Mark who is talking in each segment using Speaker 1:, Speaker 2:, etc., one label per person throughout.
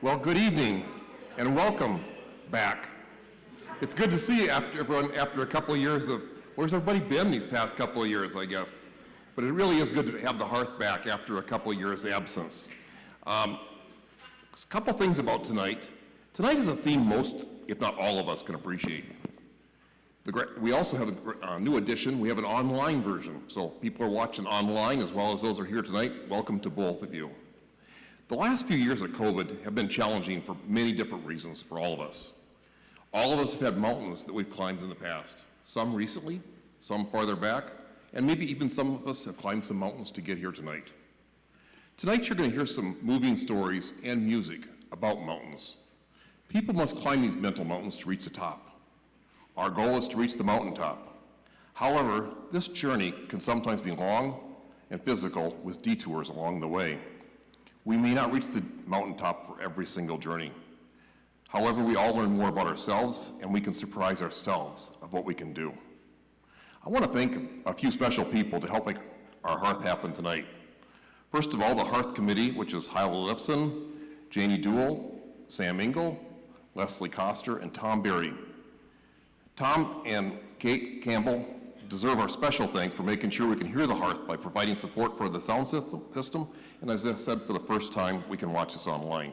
Speaker 1: Well, good evening and welcome back. It's good to see everyone after a couple of years of, where's everybody been these past couple of years, I guess. But it really is good to have the Hearth back after a couple of years' absence. A couple things about tonight. Tonight is a theme most, if not all of us, can appreciate. We also have a new addition. We have an online version. So people are watching online as well as those who are here tonight. Welcome to both of you. The last few years of COVID have been challenging for many different reasons for all of us. All of us have had mountains that we've climbed in the past. Some recently, some farther back, and maybe even some of us have climbed some mountains to get here tonight. Tonight you're going to hear some moving stories and music about mountains. People must climb these mental mountains to reach the top. Our goal is to reach the mountaintop. However, this journey can sometimes be long and physical with detours along the way. We may not reach the mountaintop for every single journey. However, we all learn more about ourselves and we can surprise ourselves of what we can do. I want to thank a few special people to help make our Hearth happen tonight. First of all, the Hearth Committee, which is Hyla Lipson, Janie Duell, Sam Engel, Leslie Coster, and Tom Berry. Tom and Kate Campbell deserve our special thanks for making sure we can hear the Hearth by providing support for the sound system, and as I said, for the first time, we can watch this online.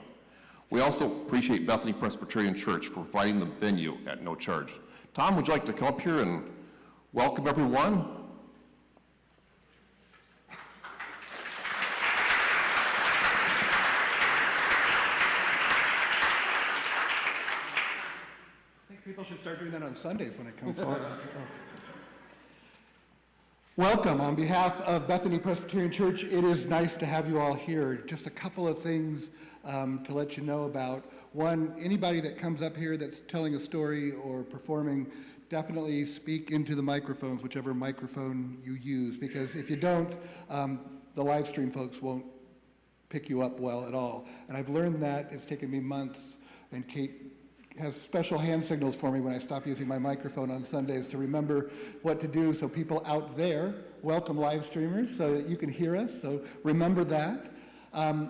Speaker 1: We also appreciate Bethany Presbyterian Church for providing the venue at no charge. Tom, would you like to come up here and welcome everyone?
Speaker 2: People should start doing that on Sundays when I come forward. Welcome. On behalf of Bethany Presbyterian Church, it is nice to have you all here. Just a couple of things to let you know about. One, anybody that comes up here that's telling a story or performing, definitely speak into the microphones, whichever microphone you use, because if you don't, the live stream folks won't pick you up well at all. And I've learned that. It's taken me months, and Kate has special hand signals for me when I stop using my microphone on Sundays to remember what to do. So people out there, welcome live streamers so that you can hear us, so remember that.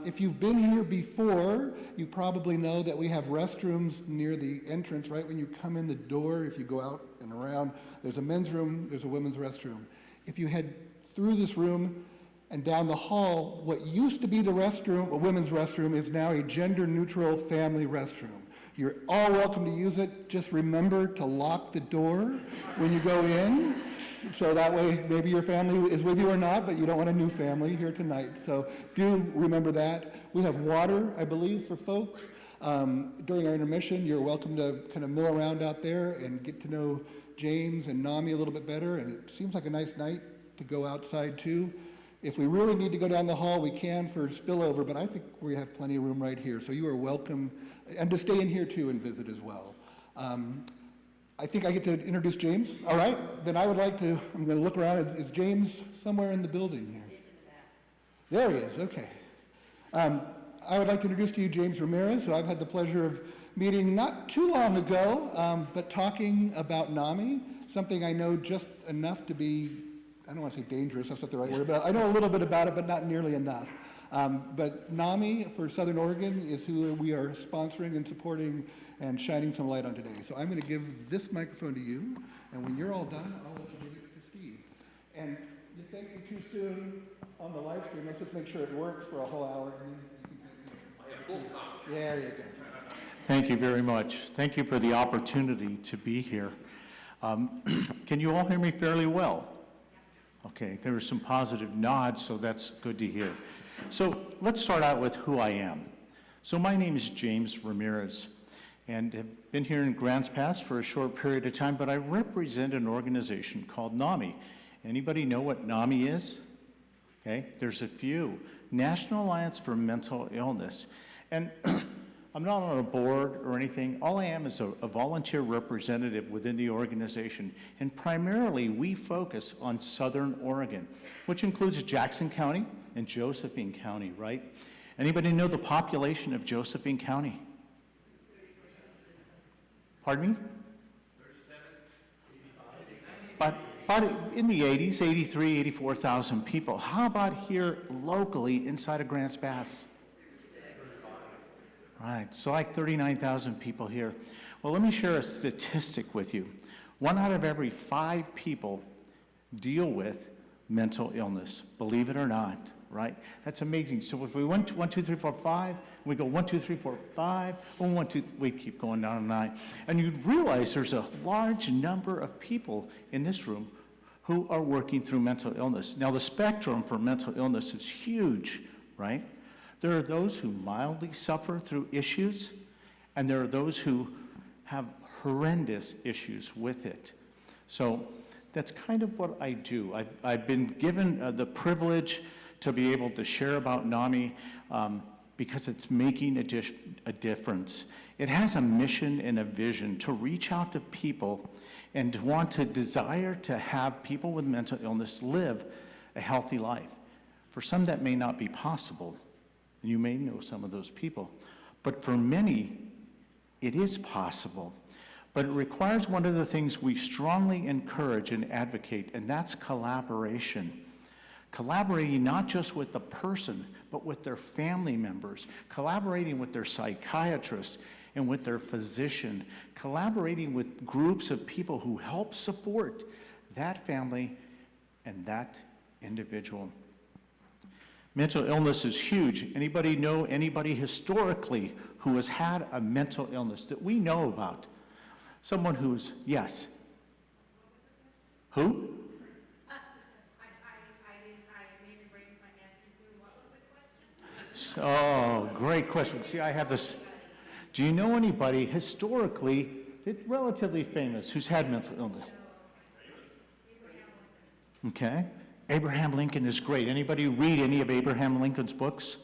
Speaker 2: If you've been here before, you probably know that we have restrooms near the entrance, right when you come in the door. If you go out and around, there's a men's room, there's a women's restroom. If you head through this room and down the hall, what used to be the restroom, a women's restroom, is now a gender-neutral family restroom. You're all welcome to use it. Just remember to lock the door when you go in. So that way, maybe your family is with you or not, but you don't want a new family here tonight. So do remember that. We have water, I believe, for folks. During our intermission, you're welcome to kind of mill around out there and get to know James and Nami a little bit better. And it seems like a nice night to go outside too. If we really need to go down the hall, we can for spillover, but I think we have plenty of room right here. So you are welcome, and to stay in here too and visit as well. I think I get to introduce James. All right, then I would like to, I'm going to look around. Is James somewhere in the building here? He's in the back. There he is, okay. I would like to introduce to you James Ramirez, who I've had the pleasure of meeting not too long ago, but talking about NAMI, something I know just enough to be, I don't want to say dangerous, that's not the right word, but I know a little bit about it, but not nearly enough. But NAMI for Southern Oregon is who we are sponsoring and supporting and shining some light on today. So I'm going to give this microphone to you, and when you're all done, I'll let you give it to Steve. And you think you're too soon on the live stream, let's just make sure it works for a whole hour. There you go.
Speaker 3: Thank you very much. Thank you for the opportunity to be here. Can you all hear me fairly well? Okay, there were some positive nods, so that's good to hear. So let's start out with who I am. So my name is James Ramirez, and have been here in Grants Pass for a short period of time, but I represent an organization called NAMI. Anybody know what NAMI is? Okay, there's a few. National Alliance for Mental Illness. And I'm not on a board or anything. All I am is a volunteer representative within the organization. And primarily, we focus on Southern Oregon, which includes Jackson County and Josephine County, right? Anybody know the population of Josephine County? Pardon me? 37, 85. About in the 80s, 83, 84,000 people. How about here locally inside of Grants Pass? Right, so like 39,000 people here. Well, let me share a statistic with you. 1 out of every 5 people deal with mental illness, believe it or not, right? That's amazing. So if we went 1, 2, 3, 4, 5, we go 1, 2, 3, 4, 5, 1, 2, we keep going down to 9. And you'd realize there's a large number of people in this room who are working through mental illness. Now, the spectrum for mental illness is huge, right? There are those who mildly suffer through issues, and there are those who have horrendous issues with it. So that's kind of what I do. I've been given the privilege to be able to share about NAMI because it's making a difference. It has a mission and a vision to reach out to people and to want to desire to have people with mental illness live a healthy life. For some, that may not be possible, and you may know some of those people. But for many, it is possible. But it requires one of the things we strongly encourage and advocate, and that's collaboration. Collaborating not just with the person, but with their family members, collaborating with their psychiatrist and with their physician, collaborating with groups of people who help support that family and that individual. Mental illness is huge. Anybody know anybody historically who has had a mental illness that we know about? Someone who's, yes. Who?
Speaker 4: I maybe raised my hand too soon. What was the question?
Speaker 3: Oh, great question. See, I have this. Do you know anybody historically, relatively famous, who's had mental illness? Okay. Abraham Lincoln is great. Anybody read any of Abraham Lincoln's books?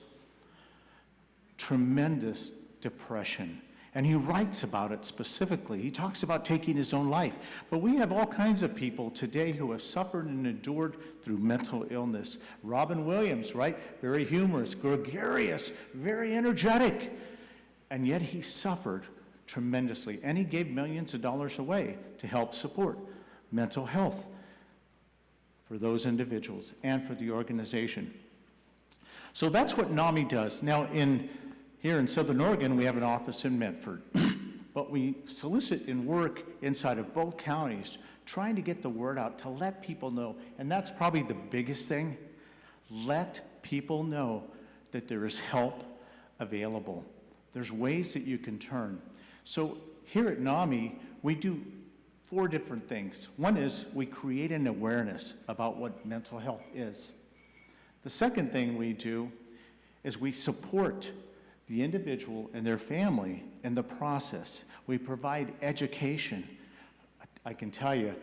Speaker 3: Tremendous depression. And he writes about it specifically. He talks about taking his own life. But we have all kinds of people today who have suffered and endured through mental illness. Robin Williams, right? Very humorous, gregarious, very energetic. And yet he suffered tremendously. And he gave millions of dollars away to help support mental health for those individuals and for the organization. So that's what NAMI does. Now, here in Southern Oregon, we have an office in Medford, but we solicit and work inside of both counties, trying to get the word out to let people know, and that's probably the biggest thing, let people know that there is help available. There's ways that you can turn. So here at NAMI, we do 4 different things. One is we create an awareness about what mental health is. The second thing we do is we support the individual and their family in the process. We provide education. I can tell you,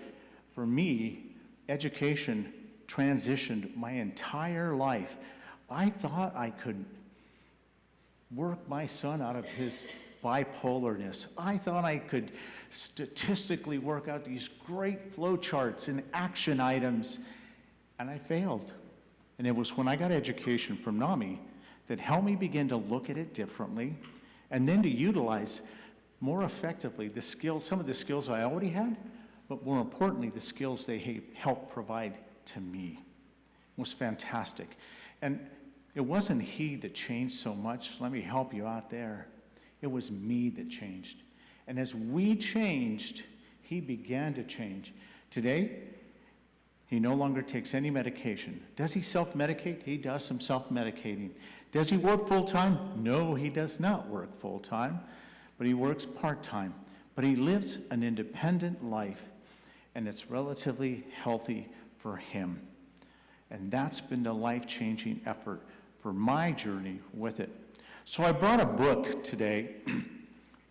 Speaker 3: for me, education transitioned my entire life. I thought I could work my son out of his bipolarness. I thought I could statistically work out these great flow charts and action items, and I failed. And it was when I got education from NAMI that helped me begin to look at it differently and then to utilize more effectively the skills, some of the skills I already had, but more importantly, the skills they helped provide to me. It was fantastic. And it wasn't he that changed so much. Let me help you out there. It was me that changed. And as we changed, he began to change. Today, he no longer takes any medication. Does he self-medicate? He does some self-medicating. Does he work full-time? No, he does not work full-time, but he works part-time. But he lives an independent life, and it's relatively healthy for him. And that's been the life-changing effort for my journey with it. So I brought a book today.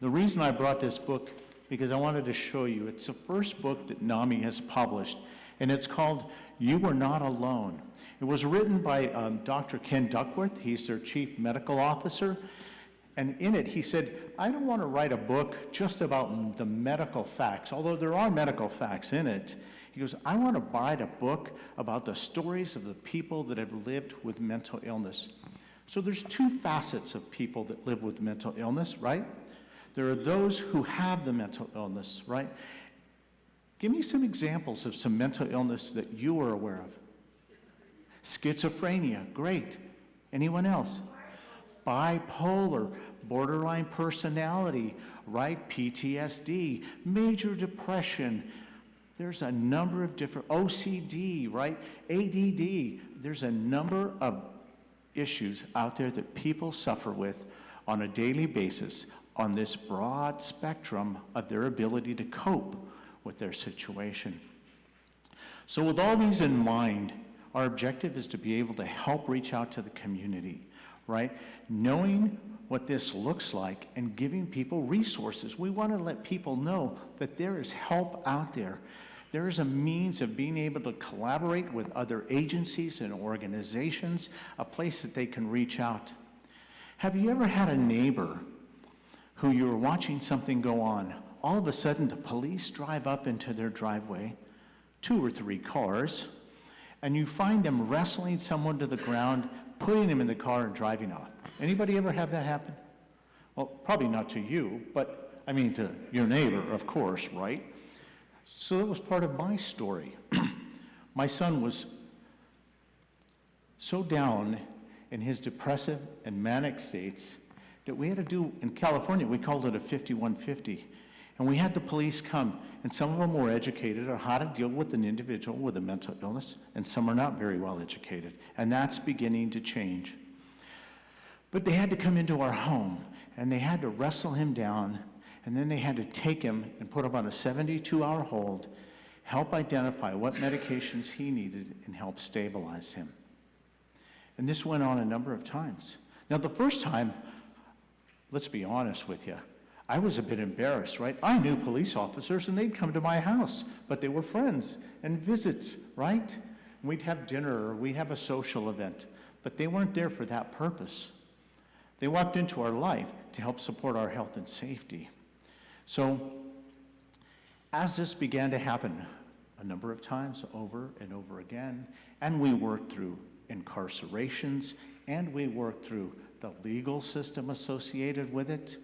Speaker 3: The reason I brought this book, because I wanted to show you, it's the first book that NAMI has published, and it's called You Are Not Alone. It was written by Dr. Ken Duckworth. He's their chief medical officer. And in it, he said, I don't want to write a book just about the medical facts, although there are medical facts in it. He goes, I want to write a book about the stories of the people that have lived with mental illness. So there's 2 facets of people that live with mental illness, right? There are those who have the mental illness, right? Give me some examples of some mental illness that you are aware of. Schizophrenia, great. Anyone else? bipolar, borderline personality, right? PTSD, major depression. There's a number of different, OCD, right? ADD. There's a number of issues out there that people suffer with on a daily basis on this broad spectrum of their ability to cope with their situation. So with all these in mind, our objective is to be able to help reach out to the community, right? Knowing what this looks like and giving people resources. We want to let people know that there is help out there. There is a means of being able to collaborate with other agencies and organizations, a place that they can reach out. Have you ever had a neighbor who you were watching something go on? All of a sudden, the police drive up into their driveway, 2 or 3 cars, and you find them wrestling someone to the ground, putting them in the car and driving off. Anybody ever have that happen? Well, probably not to you, but I mean to your neighbor, of course, right? So that was part of my story. My son was so down in his depressive and manic states that we had to do, in California, we called it a 5150. And we had the police come, and some of them were educated on how to deal with an individual with a mental illness, and some are not very well educated. And that's beginning to change. But they had to come into our home, and they had to wrestle him down, and then they had to take him and put him on a 72-hour hold, help identify what medications he needed, and help stabilize him. And this went on a number of times. Now, the first time, let's be honest with you, I was a bit embarrassed, right? I knew police officers, and they'd come to my house, but they were friends and visits, right? We'd have dinner, or we'd have a social event, but they weren't there for that purpose. They walked into our life to help support our health and safety. So, as this began to happen a number of times over and over again, and we worked through incarcerations, and we worked through the legal system associated with it,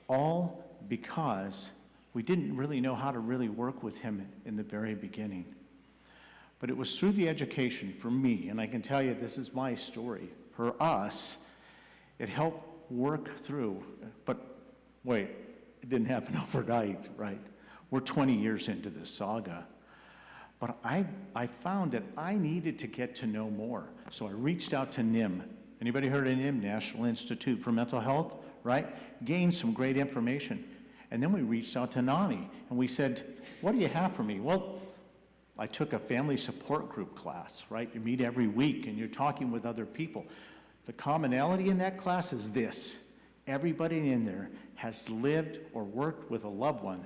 Speaker 3: all because we didn't really know how to really work with him in the very beginning. But it was through the education for me, and I can tell you this is my story, for us, it helped work through, but wait, it didn't happen overnight, right? We're 20 years into this saga. But I found that I needed to get to know more. So I reached out to NIM. Anybody heard of NIM? National Institute for Mental Health, right? Gained some great information. And then we reached out to NAMI, and we said, what do you have for me? Well, I took a family support group class, right? You meet every week, and you're talking with other people. The commonality in that class is this. Everybody in there has lived or worked with a loved one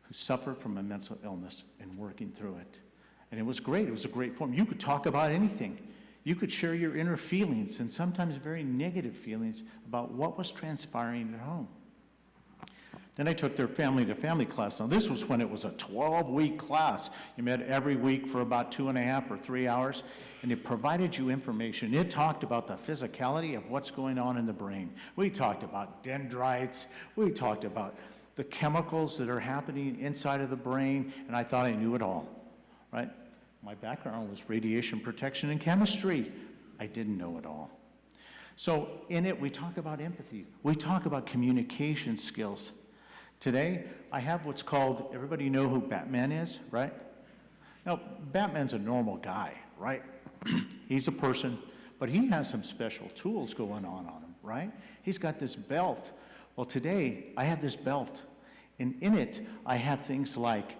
Speaker 3: who suffered from a mental illness and working through it. And it was great. It was a great forum. You could talk about anything. You could share your inner feelings, and sometimes very negative feelings, about what was transpiring at home. Then I took their family-to-family class. Now, this was when it was a 12-week class. You met every week for about 2.5 or 3 hours, and it provided you information. It talked about the physicality of what's going on in the brain. We talked about dendrites. We talked about the chemicals that are happening inside of the brain, and I thought I knew it all, right? My background was radiation protection and chemistry. I didn't know it all. So in it, we talk about empathy. We talk about communication skills. Today, I have what's called, everybody know who Batman is, right? Now, Batman's a normal guy, right? He's a person, but he has some special tools going on him, right? He's got this belt. Well, today, I have this belt, and in it, I have things like,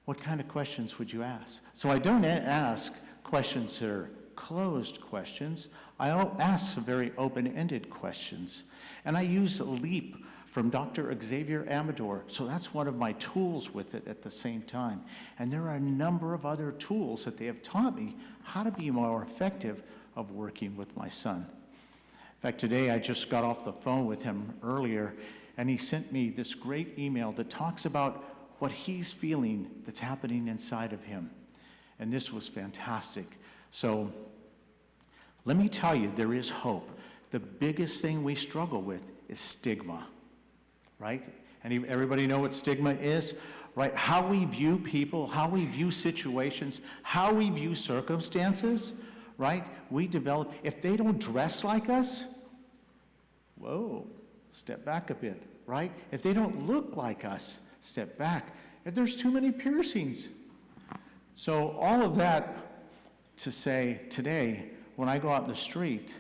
Speaker 3: what kind of questions would you ask? So I don't ask questions that are closed questions. I ask some very open-ended questions. And I use LEAP from Dr. Xavier Amador. So that's one of my tools with it at the same time. And there are a number of other tools that they have taught me how to be more effective of working with my son. In fact, today I just got off the phone with him earlier, and he sent me this great email that talks about what he's feeling that's happening inside of him. And this was fantastic. So let me tell you, there is hope. The biggest thing we struggle with is stigma, right? And everybody know what stigma is, right? How we view people, how we view situations, how we view circumstances, right? We develop, if they don't dress like us, whoa, step back a bit, right? If they don't look like us, step back. If there's too many piercings. So all of that to say today, when I go out in the street,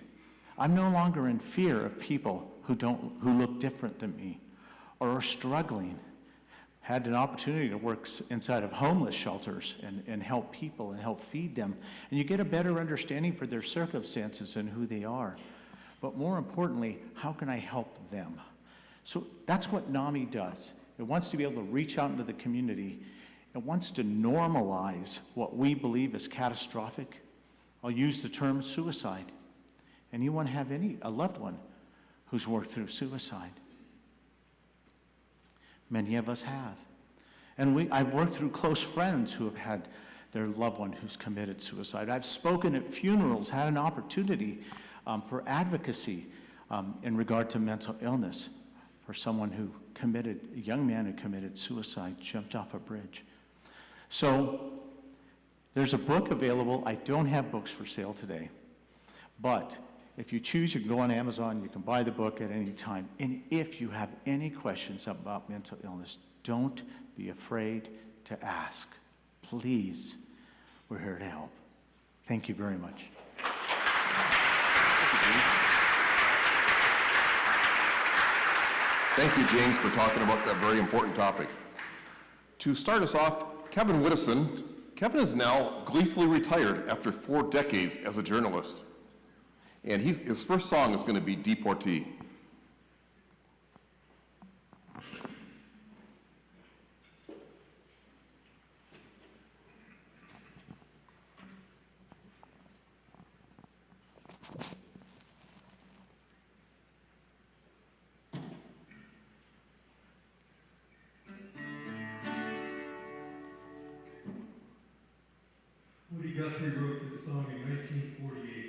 Speaker 3: I'm no longer in fear of people who look different than me or are struggling. Had an opportunity to work inside of homeless shelters and help people and help feed them. And you get a better understanding for their circumstances and who they are. But more importantly, how can I help them? So that's what NAMI does. It wants to be able to reach out into the community. It wants to normalize what we believe is catastrophic. I'll use the term suicide. Anyone have a loved one who's worked through suicide? Many of us have. And I've worked through close friends who have had their loved one who's committed suicide. I've spoken at funerals, had an opportunity for advocacy in regard to mental illness for someone a young man who committed suicide, jumped off a bridge. So there's a book available. I don't have books for sale today, but if you choose, you can go on Amazon, you can buy the book at any time. And if you have any questions about mental illness, don't be afraid to ask. Please, we're here to help. Thank you very much.
Speaker 1: Thank you, James, for talking about that very important topic. To start us off, Kevin Whittison. Kevin is now gleefully retired after 4 decades as a journalist. And his first song is going to be Deportee.
Speaker 5: Woody Guthrie wrote this song in 1948.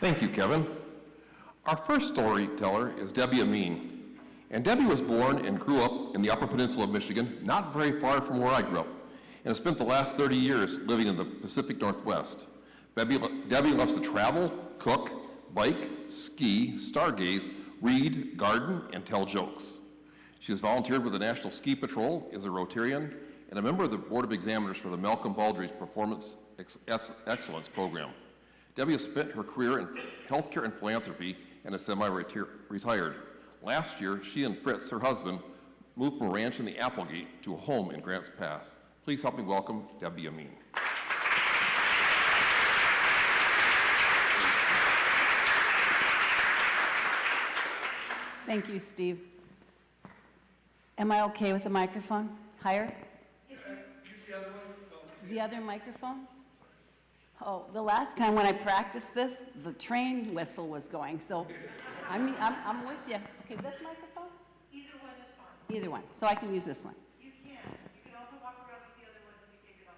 Speaker 1: Thank you, Kevin. Our first storyteller is Debbie Amin. And Debbie was born and grew up in the Upper Peninsula of Michigan, not very far from where I grew up, and has spent the last 30 years living in the Pacific Northwest. Debbie loves to travel, cook, bike, ski, stargaze, read, garden, and tell jokes. She has volunteered with the National Ski Patrol, is a Rotarian, and a member of the Board of Examiners for the Malcolm Baldry's Performance Excellence Program. Debbie has spent her career in healthcare and philanthropy and is semi-retired. Last year, she and Fritz, her husband, moved from a ranch in the Applegate to a home in Grants Pass. Please help me welcome Debbie Amin.
Speaker 6: Thank you, Steve. Am I okay with the microphone? Higher? The other microphone? Oh, the last time when I practiced this, the train whistle was going, so I'm with you. Okay, this microphone?
Speaker 4: Either one is fine.
Speaker 6: Either one, so I can use this one.
Speaker 4: You can. You can also walk around with the other one if you take it off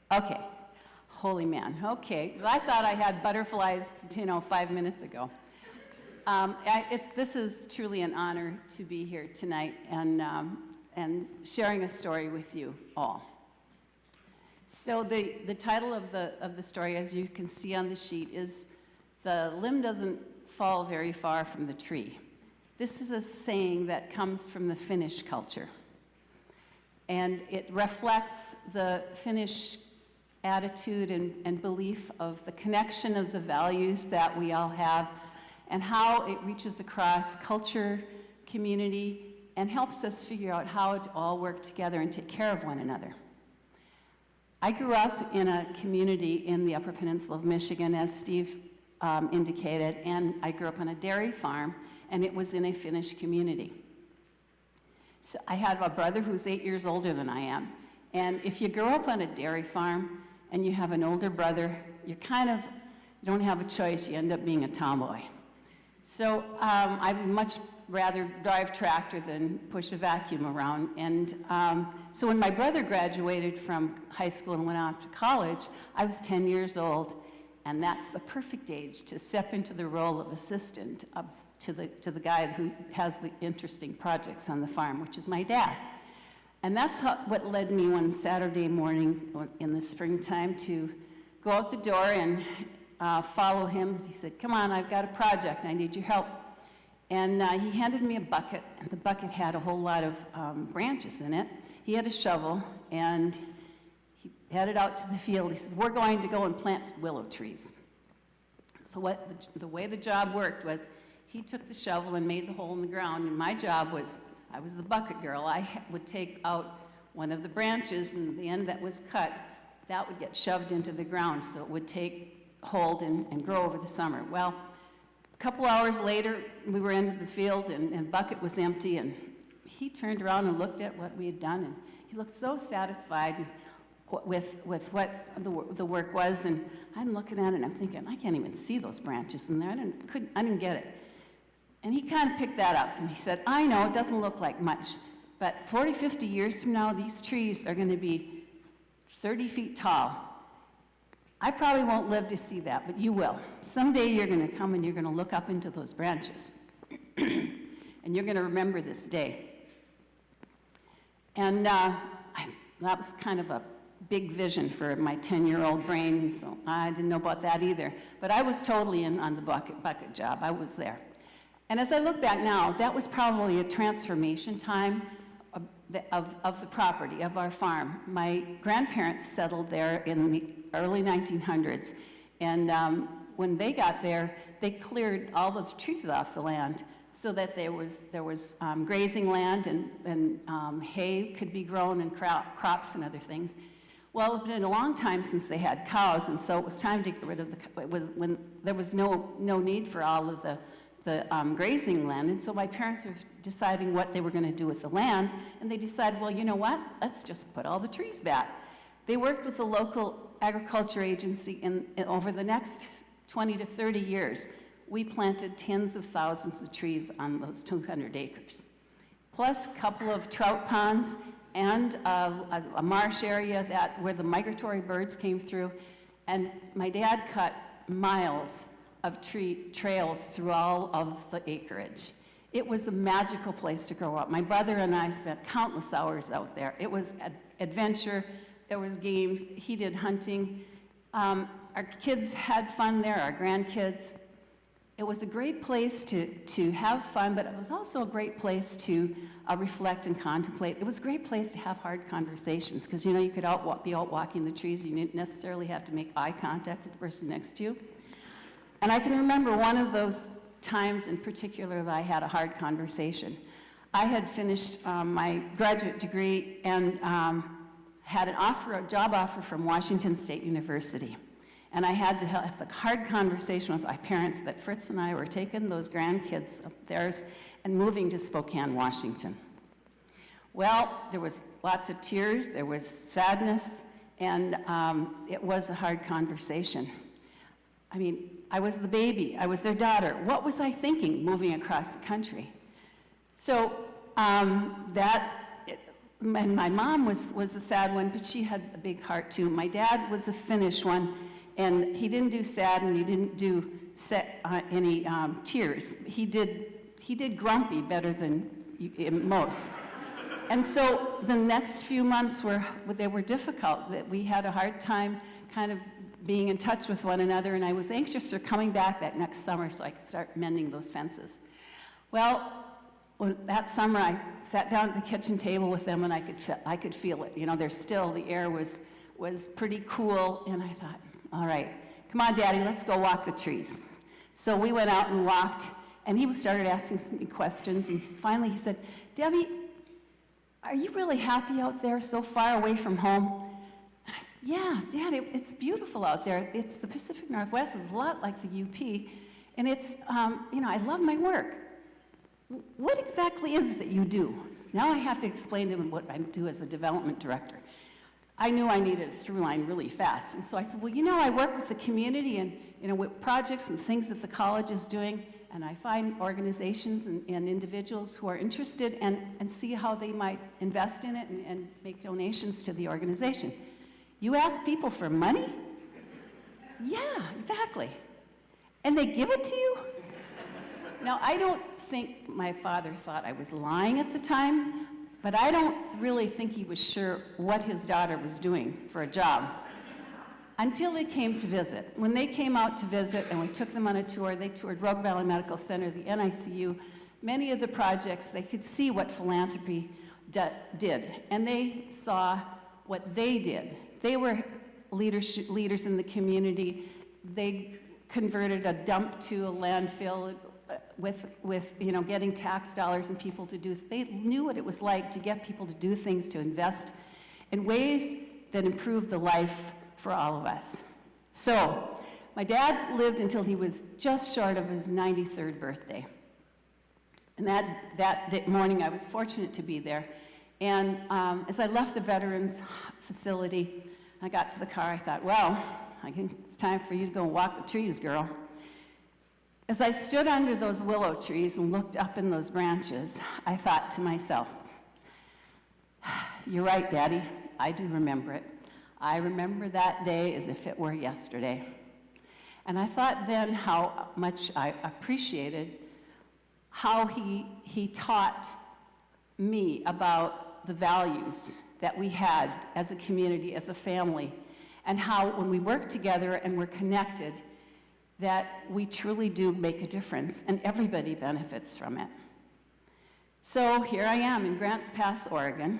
Speaker 4: the stage.
Speaker 6: Okay, holy man, okay. Well, I thought I had butterflies, 5 minutes ago. This is truly an honor to be here tonight and sharing a story with you all. So the title of the story, as you can see on the sheet, is "The limb doesn't fall very far from the tree." This is a saying that comes from the Finnish culture. And it reflects the Finnish attitude and belief of the connection of the values that we all have and how it reaches across culture, community, and helps us figure out how to all work together and take care of one another. I grew up in a community in the Upper Peninsula of Michigan, as Steve indicated, and I grew up on a dairy farm, and it was in a Finnish community. So I have a brother who's 8 years older than I am, and if you grow up on a dairy farm and you have an older brother, you don't have a choice, you end up being a tomboy. So I'd much rather drive tractor than push a vacuum around. And so when my brother graduated from high school and went off to college, I was 10 years old, and that's the perfect age to step into the role of assistant to the guy who has the interesting projects on the farm, which is my dad. And that's what led me one Saturday morning in the springtime to go out the door and follow him. He said, "Come on, I've got a project, I need your help." And he handed me a bucket, and the bucket had a whole lot of branches in it. He had a shovel, and he headed out to the field. He says, "We're going to go and plant willow trees." So the way the job worked was he took the shovel and made the hole in the ground, and my job was, I was the bucket girl. I would take out one of the branches, and the end that was cut, that would get shoved into the ground, so it would take hold and grow over the summer. Well, a couple hours later, we were into the field, and the bucket was empty, and he turned around and looked at what we had done, and he looked so satisfied with what the work was, and I'm looking at it and I'm thinking, I can't even see those branches in there. I didn't get it. And he kind of picked that up and he said, I know it doesn't look like much, but 40, 50 years from now, these trees are going to be 30 feet tall. I probably won't live to see that, but you will. Someday you're going to come and you're going to look up into those branches and you're going to remember this day. And that was kind of a big vision for my 10-year-old brain, so I didn't know about that either. But I was totally in on the bucket job. I was there. And as I look back now, that was probably a transformation time of the property, of our farm. My grandparents settled there in the early 1900s, and when they got there, they cleared all those trees off the land so that there was grazing land and hay could be grown and crops and other things. Well, it's been a long time since they had cows, and so it was time to get rid of when there was no need for all of the grazing land, and so my parents were deciding what they were going to do with the land, and they decided, well, you know what? Let's just put all the trees back. They worked with the local agriculture agency, and over the next 20 to 30 years, we planted tens of thousands of trees on those 200 acres, plus a couple of trout ponds and a marsh area where the migratory birds came through, and my dad cut miles of tree trails through all of the acreage. It was a magical place to grow up. My brother and I spent countless hours out there. It was adventure, there was games, he did hunting. Our kids had fun there, our grandkids. It was a great place to have fun, but it was also a great place to reflect and contemplate. It was a great place to have hard conversations, because you know, you could be out walking the trees, you didn't necessarily have to make eye contact with the person next to you. And I can remember one of those times in particular that I had a hard conversation. I had finished my graduate degree and had a job offer from Washington State University. And I had to have a hard conversation with my parents that Fritz and I were taking those grandkids of theirs and moving to Spokane, Washington. Well, there was lots of tears, there was sadness, and it was a hard conversation. I mean, I was the baby, I was their daughter. What was I thinking moving across the country? So and my mom was a sad one, but she had a big heart too. My dad was a Finnish one, and he didn't do sad and he didn't do any tears. He did grumpy better than most. And so the next few months were difficult. That we had a hard time kind of being in touch with one another, and I was anxious for coming back that next summer so I could start mending those fences. Well, that summer I sat down at the kitchen table with them, and I could feel it. You know, the air was pretty cool, and I thought, all right, come on, Daddy, let's go walk the trees. So we went out and walked, and he started asking me questions, and finally he said, Debbie, are you really happy out there so far away from home? And I said, yeah, Dad, it's beautiful out there. It's the Pacific Northwest. It's a lot like the UP, and it's, you know, I love my work. What exactly is it that you do? Now I have to explain to him what I do as a development director. I knew I needed a through line really fast, and so I said, well, you know, I work with the community and, you know, with projects and things that the college is doing, and I find organizations and individuals who are interested and see how they might invest in it and make donations to the organization. You ask people for money? Yeah, exactly. And they give it to you? Now, I don't think my father thought I was lying at the time, but I don't really think he was sure what his daughter was doing for a job until they came to visit. When they came out to visit and we took them on a tour, they toured Rogue Valley Medical Center, the NICU, many of the projects, they could see what philanthropy did, and they saw what they did. They were leaders in the community. They converted a dump to a landfill with you know, getting tax dollars and people to do, they knew what it was like to get people to do things, to invest in ways that improved the life for all of us. So, my dad lived until he was just short of his 93rd birthday. And that morning I was fortunate to be there. And as I left the veterans facility, I got to the car, I thought, well, I think it's time for you to go walk the trees, girl. As I stood under those willow trees and looked up in those branches, I thought to myself, you're right, Daddy, I do remember it. I remember that day as if it were yesterday. And I thought then how much I appreciated how he taught me about the values that we had as a community, as a family, and how when we work together and we're connected, that we truly do make a difference and everybody benefits from it. So here I am in Grants Pass, Oregon,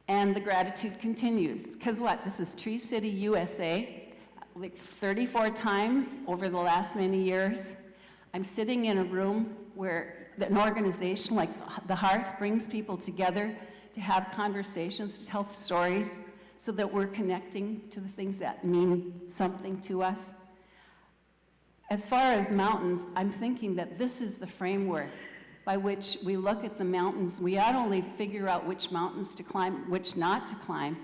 Speaker 6: and the gratitude continues. Because what? This is Tree City, USA, like 34 times over the last many years. I'm sitting in a room where an organization like the Hearth brings people together to have conversations, to tell stories, so that we're connecting to the things that mean something to us. As far as mountains, I'm thinking that this is the framework by which we look at the mountains. We not only figure out which mountains to climb, which not to climb,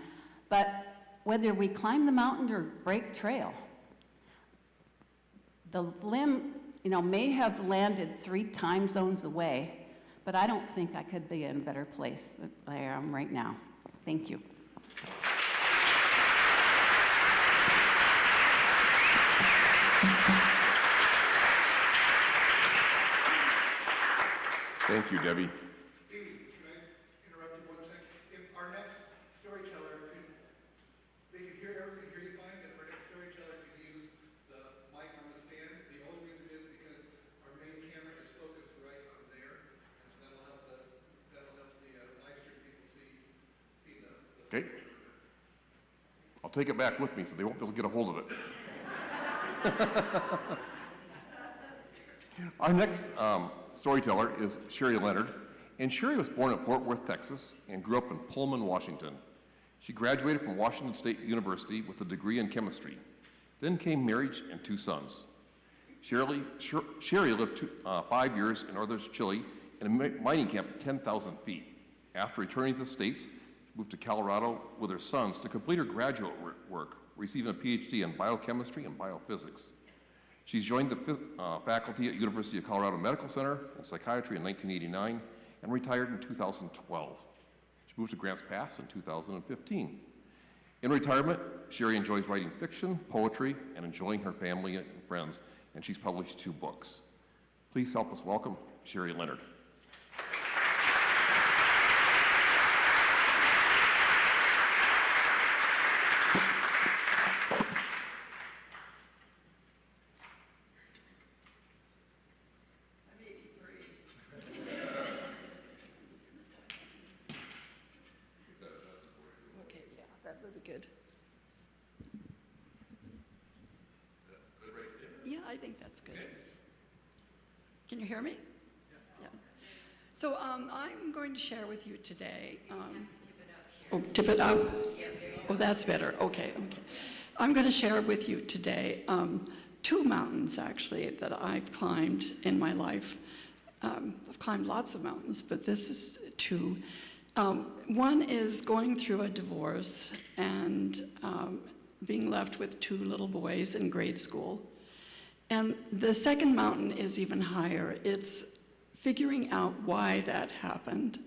Speaker 6: but whether we climb the mountain or break trail. The limb, may have landed 3 time zones away, but I don't think I could be in a better place than I am right now. Thank you.
Speaker 1: Thank you, Debbie.
Speaker 2: Steve, can I interrupt you 1 second? If our next storyteller they can hear you fine, if our next storyteller could use the mic on the stand, the only reason is because our main camera is focused right on there, and so that'll help the live stream people see the
Speaker 1: Okay. I'll take it back with me so they won't be able to get a hold of it. Our next storyteller is Sherry Leonard, and Sherry was born in Fort Worth, Texas, and grew up in Pullman, Washington. She graduated from Washington State University with a degree in chemistry. Then came marriage and 2 sons. Sherry lived 5 years in northern Chile in a mining camp at 10,000 feet. After returning to the States, she moved to Colorado with her sons to complete her graduate work, receiving a PhD in biochemistry and biophysics. She's joined the faculty at University of Colorado Medical Center in psychiatry in 1989 and retired in 2012. She moved to Grants Pass in 2015. In retirement, Sherry enjoys writing fiction, poetry, and enjoying her family and friends, and she's published 2 books. Please help us welcome Sherry Leonard.
Speaker 7: That would be good. Yeah, I think that's good. Can you hear me? Yeah. So I'm going to share with you today. Tip it up. Oh, that's better. Okay. I'm going to share with you today 2 mountains, actually, that I've climbed in my life. I've climbed lots of mountains, but this is 2. One is going through a divorce and being left with 2 little boys in grade school. And the second mountain is even higher. It's figuring out why that happened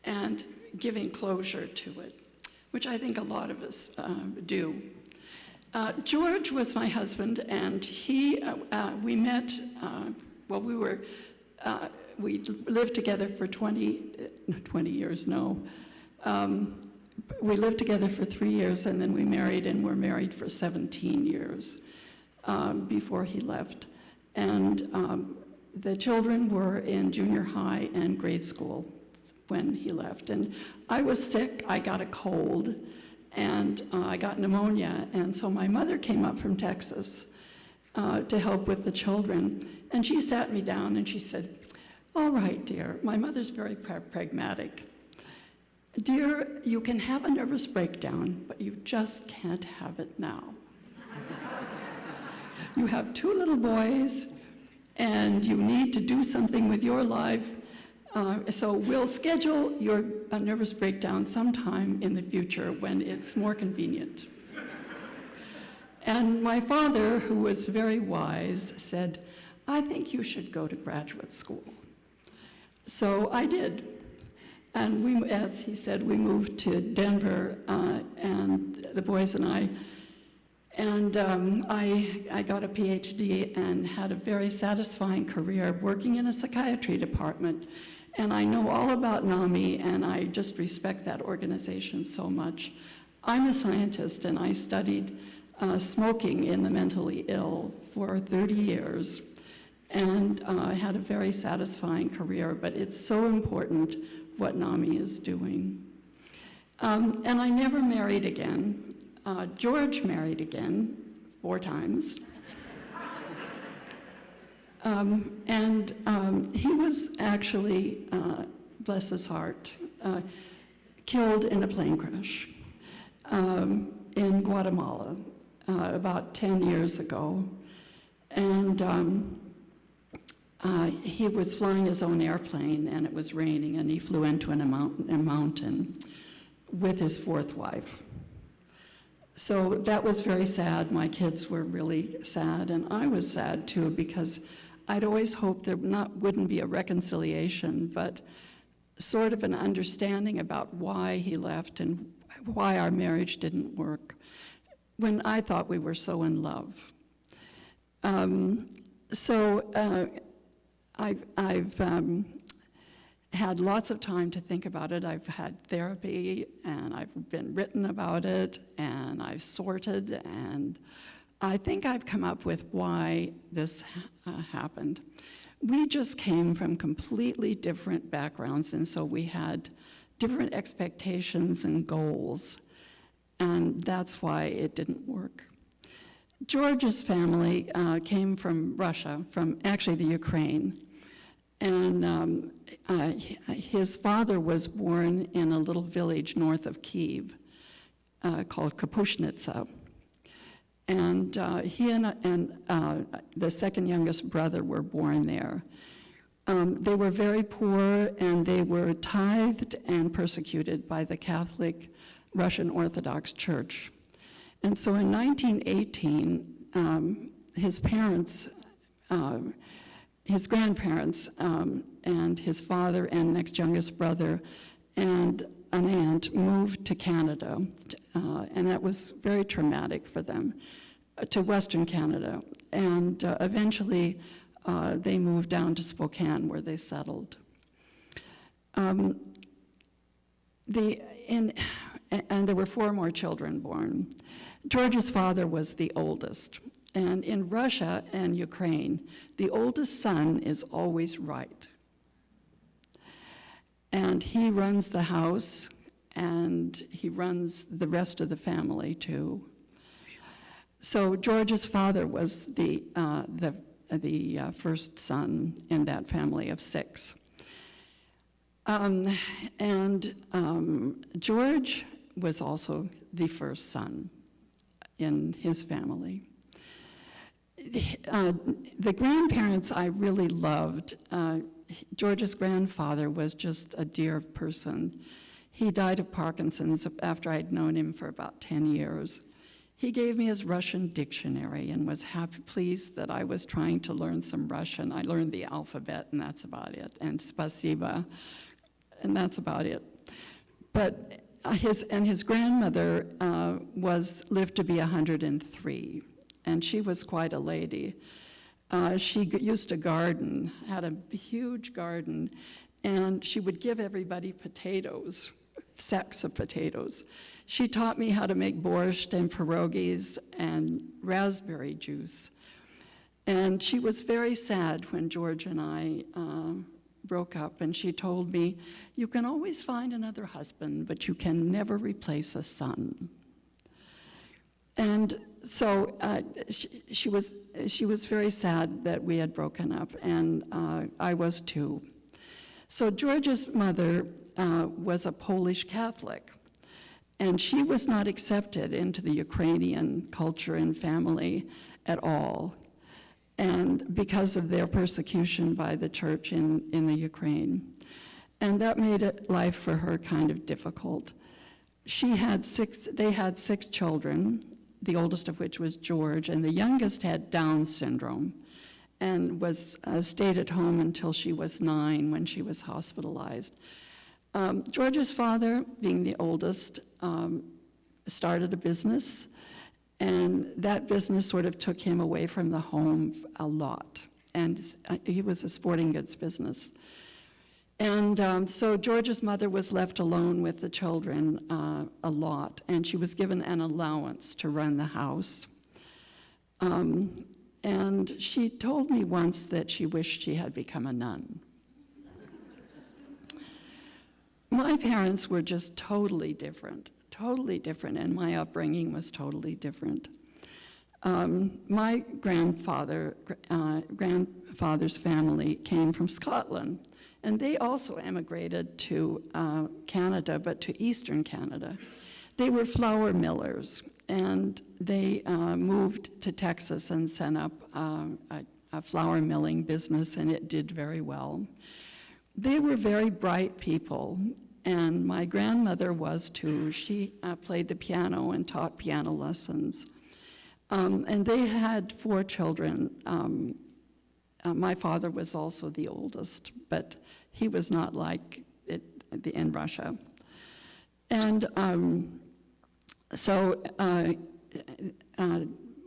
Speaker 7: and giving closure to it, which I think a lot of us do. George was my husband, and we met, we lived together for 20 years, no. We lived together for 3 years, and then we married, and were married for 17 years before he left. And the children were in junior high and grade school when he left. And I was sick, I got a cold, and I got pneumonia, and so my mother came up from Texas to help with the children. And she sat me down and she said, "All right, dear," my mother's very pragmatic. "Dear, you can have a nervous breakdown, but you just can't have it now. You have 2 little boys, and you need to do something with your life. So we'll schedule your nervous breakdown sometime in the future when it's more convenient. And my father, who was very wise, said, I think you should go to graduate school. So I did. And we, as he said, we moved to Denver, and the boys and I. And I got a PhD and had a very satisfying career working in a psychiatry department. And I know all about NAMI, and I just respect that organization so much. I'm a scientist, and I studied smoking in the mentally ill for 30 years. And I had a very satisfying career, but it's so important what NAMI is doing. And I never married again. George married again 4 times. He was actually, bless his heart, killed in a plane crash in Guatemala about 10 years ago. And he was flying his own airplane, and it was raining, and he flew into a mountain with his 4th wife. So that was very sad. My kids were really sad, and I was sad too, because I'd always hoped there wouldn't be a reconciliation, but sort of an understanding about why he left and why our marriage didn't work, when I thought we were so in love. I've had lots of time to think about it. I've had therapy, and I've been written about it, and I've sorted, and I think I've come up with why this happened. We just came from completely different backgrounds, and so we had different expectations and goals, and that's why it didn't work. George's family came from Russia, from actually the Ukraine. And his father was born in a little village north of Kyiv called Kapushnitsa. And he and the second youngest brother were born there. They were very poor, and they were tithed and persecuted by the Catholic Russian Orthodox Church. And so in 1918, his parents, his grandparents, and his father and next youngest brother and an aunt moved to Canada, and that was very traumatic for them, to Western Canada. And eventually they moved down to Spokane, where they settled. And there were 4 more children born. George's father was the oldest. And in Russia and Ukraine, the oldest son is always right. And he runs the house, and he runs the rest of the family too. So George's father was the first son in that family of 6. George was also the first son in his family. The grandparents I really loved. George's grandfather was just a dear person. He died of Parkinson's after I'd known him for about 10 years. He gave me his Russian dictionary and was pleased that I was trying to learn some Russian. I learned the alphabet, and that's about it, and spasiba, and that's about it. But his grandmother lived to be 103, and she was quite a lady. She used to garden, had a huge garden, and she would give everybody potatoes, sacks of potatoes. She taught me how to make borscht and pierogies and raspberry juice. And she was very sad when George and I broke up, and she told me, "You can always find another husband, but you can never replace a son." And so she was very sad that we had broken up, and I was too. So George's mother was a Polish Catholic, and she was not accepted into the Ukrainian culture and family at all, and because of their persecution by the church in the Ukraine. and that made life for her kind of difficult. They had 6 children, the oldest of which was George, and the youngest had Down syndrome and was stayed at home until she was 9 when she was hospitalized. George's father, being the oldest, started a business, and that business sort of took him away from the home a lot. And he was a sporting goods business. And so George's mother was left alone with the children a lot, and she was given an allowance to run the house. And she told me once that she wished she had become a nun. My parents were just totally different, and my upbringing was totally different. My grandfather's family came from Scotland, and they also emigrated to Canada, but to Eastern Canada. They were flour millers, and they moved to Texas and set up a flour milling business, and it did very well. They were very bright people, and my grandmother was too. She played the piano and taught piano lessons. And they had 4 children. My father was also the oldest, but he was not like it in Russia. And so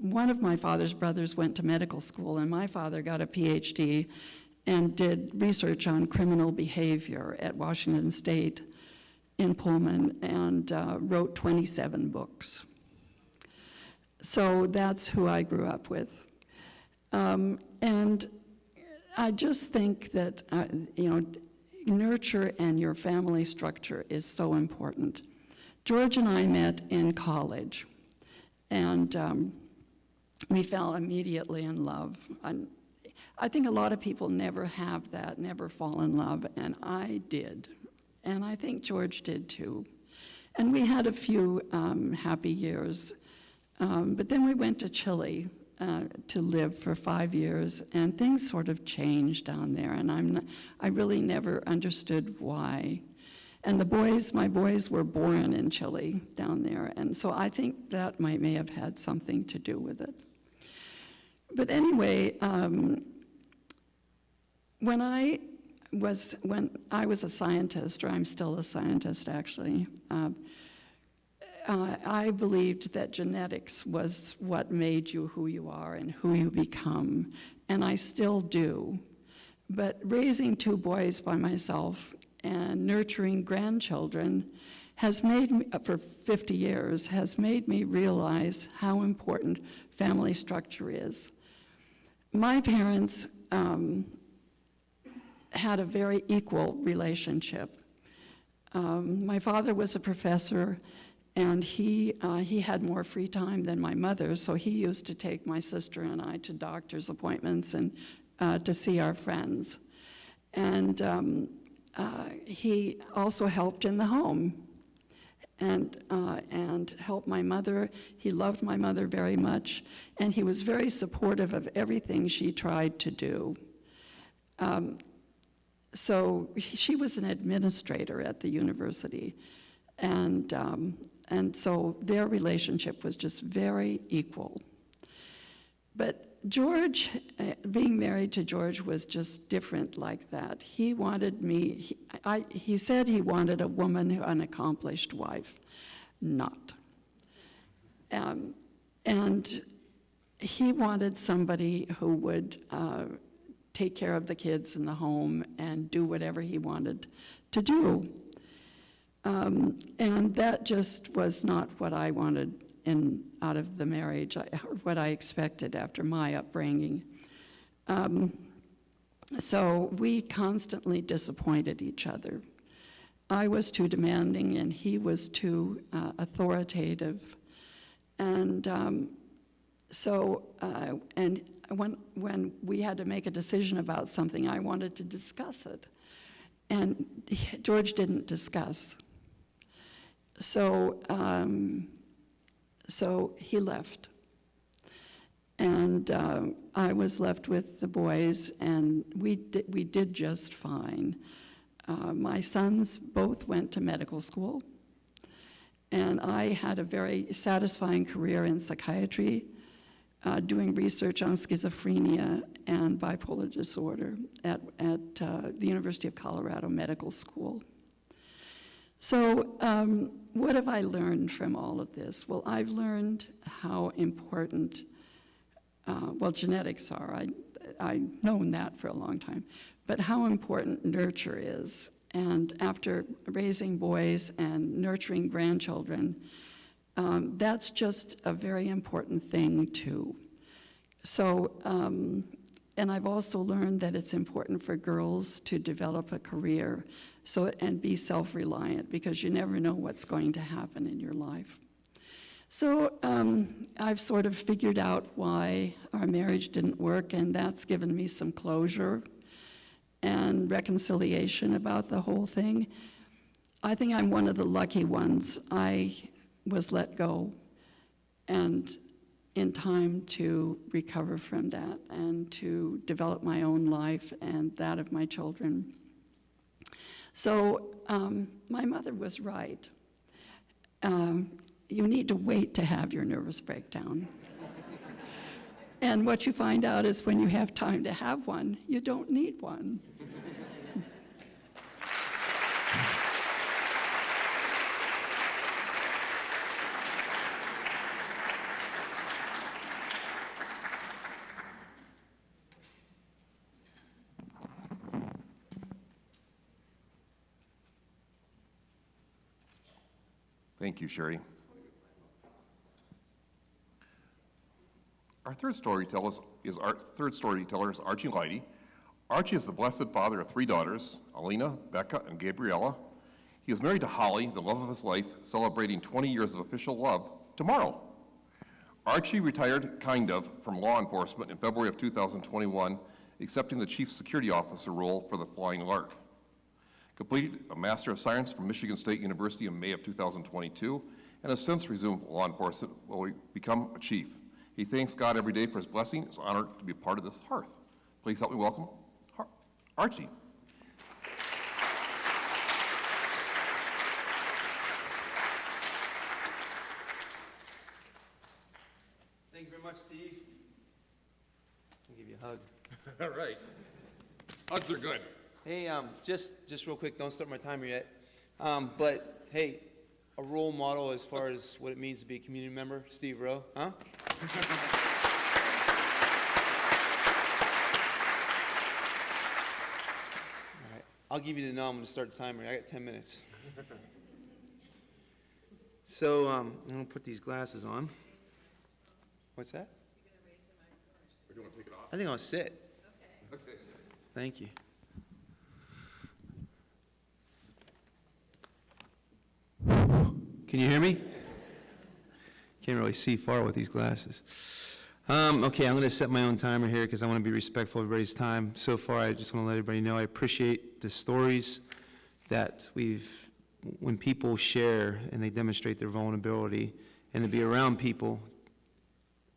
Speaker 7: one of my father's brothers went to medical school, and my father got a PhD and did research on criminal behavior at Washington State in Pullman, and wrote 27 books. So that's who I grew up with. And I just think that, nurture and your family structure is so important. George and I met in college, and we fell immediately in love. I think a lot of people never have that, never fall in love, and I did. And I think George did too. And we had a few happy years. But then we went to Chile to live for 5 years, and things sort of changed down there, and I really never understood why. And my boys were born in Chile down there, and so I think that may have had something to do with it. But anyway, when I was a scientist, or I'm still a scientist actually, I believed that genetics was what made you who you are and who you become, and I still do. But raising 2 boys by myself and nurturing grandchildren has made me, for 50 years, has made me realize how important family structure is. My parents had a very equal relationship. My father was a professor, and he had more free time than my mother, so he used to take my sister and I to doctor's appointments and to see our friends. And he also helped in the home and helped my mother. He loved my mother very much, and he was very supportive of everything she tried to do. So she was an administrator at the university, and so their relationship was just very equal. But George, being married to George was just different like that. He wanted me, he said he wanted a woman, an accomplished wife, not. And he wanted somebody who would take care of the kids in the home and do whatever he wanted to do. And that just was not what I wanted out of the marriage, or what I expected after my upbringing. So we constantly disappointed each other. I was too demanding, and he was too authoritative. And and when we had to make a decision about something, I wanted to discuss it. And George didn't discuss. So he left. And I was left with the boys, and we did just fine. My sons both went to medical school, and I had a very satisfying career in psychiatry, doing research on schizophrenia and bipolar disorder at the University of Colorado Medical School. So what have I learned from all of this? Well, I've learned how important, genetics are. I've known that for a long time, but how important nurture is. And after raising boys and nurturing grandchildren, that's just a very important thing too. So, and I've also learned that it's important for girls to develop a career and be self-reliant, because you never know what's going to happen in your life. So I've sort of figured out why our marriage didn't work, and that's given me some closure and reconciliation about the whole thing. I think I'm one of the lucky ones. I was let go, and in time to recover from that and to develop my own life and that of my children. So my mother was right. You need to wait to have your nervous breakdown. And what you find out is when you have time to have one, you don't need one.
Speaker 1: Thank you, Sherry. Our third storyteller is Archie Leidy. Archie is the blessed father of 3 daughters, Alina, Becca, and Gabriella. He is married to Holly, the love of his life, celebrating 20 years of official love tomorrow. Archie retired, from law enforcement in February of 2021, accepting the chief security officer role for the Flying Lark. Completed a Master of Science from Michigan State University in May of 2022, and has since resumed law enforcement while he become a chief. He thanks God every day for his blessing. It's an honor to be a part of this hearth. Please help me welcome Archie.
Speaker 8: Thank you very much, Steve. I'll give you a hug.
Speaker 1: All right. Hugs are good.
Speaker 8: Hey, just real quick, don't start my timer yet. But hey, a role model as far as what it means to be a community member, Steve Rowe, huh? All right, I'll give you the no. I'm going to start the timer. I got 10 minutes. So I'm going to put these glasses on. What's that?
Speaker 1: Or do you want to take it off?
Speaker 8: I think I'll sit.
Speaker 1: Okay.
Speaker 8: Thank you. Can you hear me? Can't really see far with these glasses. Okay, I'm going to set my own timer here because I want to be respectful of everybody's time. So far, I just want to let everybody know I appreciate the stories that when people share and they demonstrate their vulnerability, and to be around people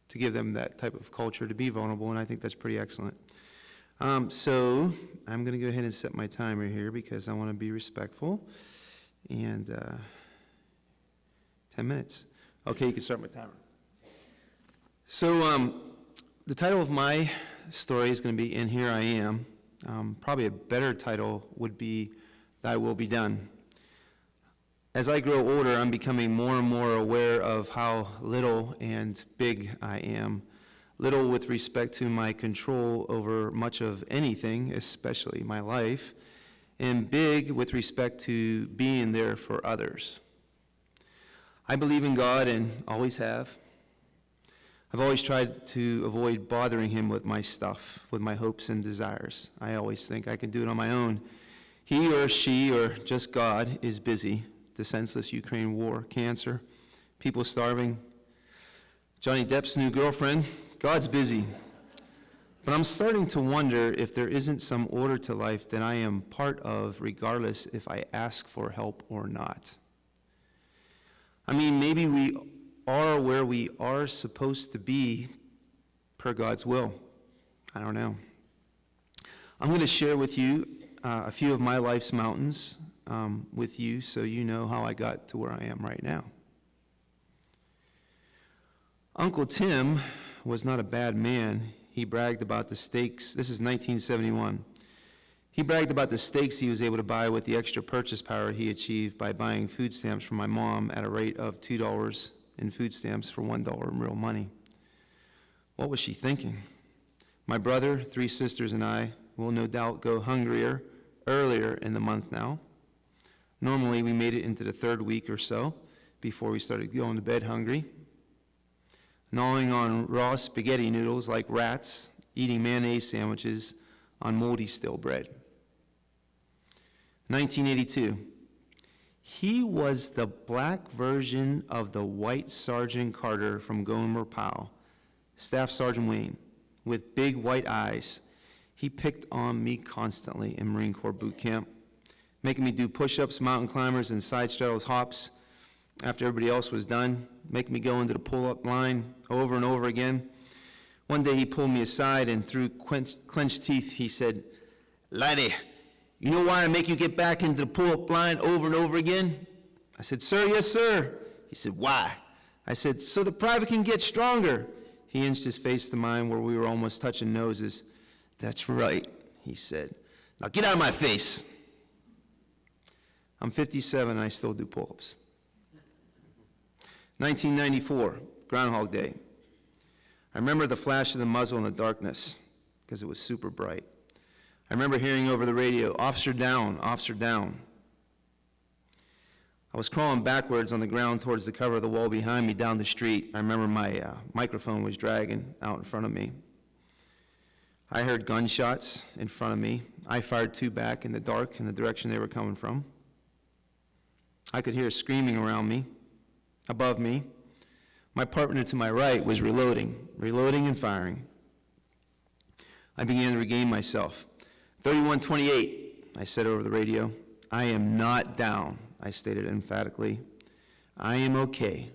Speaker 8: to give them that type of culture to be vulnerable, and I think that's pretty excellent. So I'm going to go ahead and set my timer here because I want to be respectful. And 10 minutes. Okay, you can start my timer. So the title of my story is going to be "And Here I Am." Probably a better title would be "Thy Will Be Done." As I grow older, I'm becoming more and more aware of how little and big I am. Little with respect to my control over much of anything, especially my life, and big with respect to being there for others. I believe in God and always have. I've always tried to avoid bothering him with my stuff, with my hopes and desires. I always think I can do it on my own. He or she or just God is busy. The senseless Ukraine war, cancer, people starving, Johnny Depp's new girlfriend. God's busy. But I'm starting to wonder if there isn't some order to life that I am part of, regardless if I ask for help or not. I mean, maybe we are where we are supposed to be per God's will. I don't know. I'm going to share with you a few of my life's mountains with you so you know how I got to where I am right now. Uncle Tim was not a bad man. He bragged about the steaks. This is 1971. He bragged about the steaks he was able to buy with the extra purchase power he achieved by buying food stamps from my mom at a rate of $2 in food stamps for $1 in real money. What was she thinking? My brother, 3 sisters, and I will no doubt go hungrier earlier in the month now. Normally, we made it into the 3rd week or so before we started going to bed hungry. Gnawing on raw spaghetti noodles like rats, eating mayonnaise sandwiches on moldy stale bread. 1982. He was the black version of the white Sergeant Carter from Gomer Pyle, Staff Sergeant Wayne, with big white eyes. He picked on me constantly in Marine Corps boot camp, making me do push-ups, mountain climbers, and side straddles hops after everybody else was done, making me go into the pull-up line over and over again. One day he pulled me aside and through clenched teeth he said, "Laddie, you know why I make you get back into the pull-up line over and over again?" I said, "Sir, yes, sir." He said, "Why?" I said, "So the private can get stronger." He inched his face to mine where we were almost touching noses. "That's right," he said. "Now get out of my face." I'm 57 and I still do pull-ups. 1994, Groundhog Day. I remember the flash of the muzzle in the darkness because it was super bright. I remember hearing over the radio, "Officer down, officer down." I was crawling backwards on the ground towards the cover of the wall behind me down the street. I remember my microphone was dragging out in front of me. I heard gunshots in front of me. I fired 2 back in the dark in the direction they were coming from. I could hear screaming around me, above me. My partner to my right was reloading and firing. I began to regain myself. 3128, I said over the radio. "I am not down," I stated emphatically. "I am okay.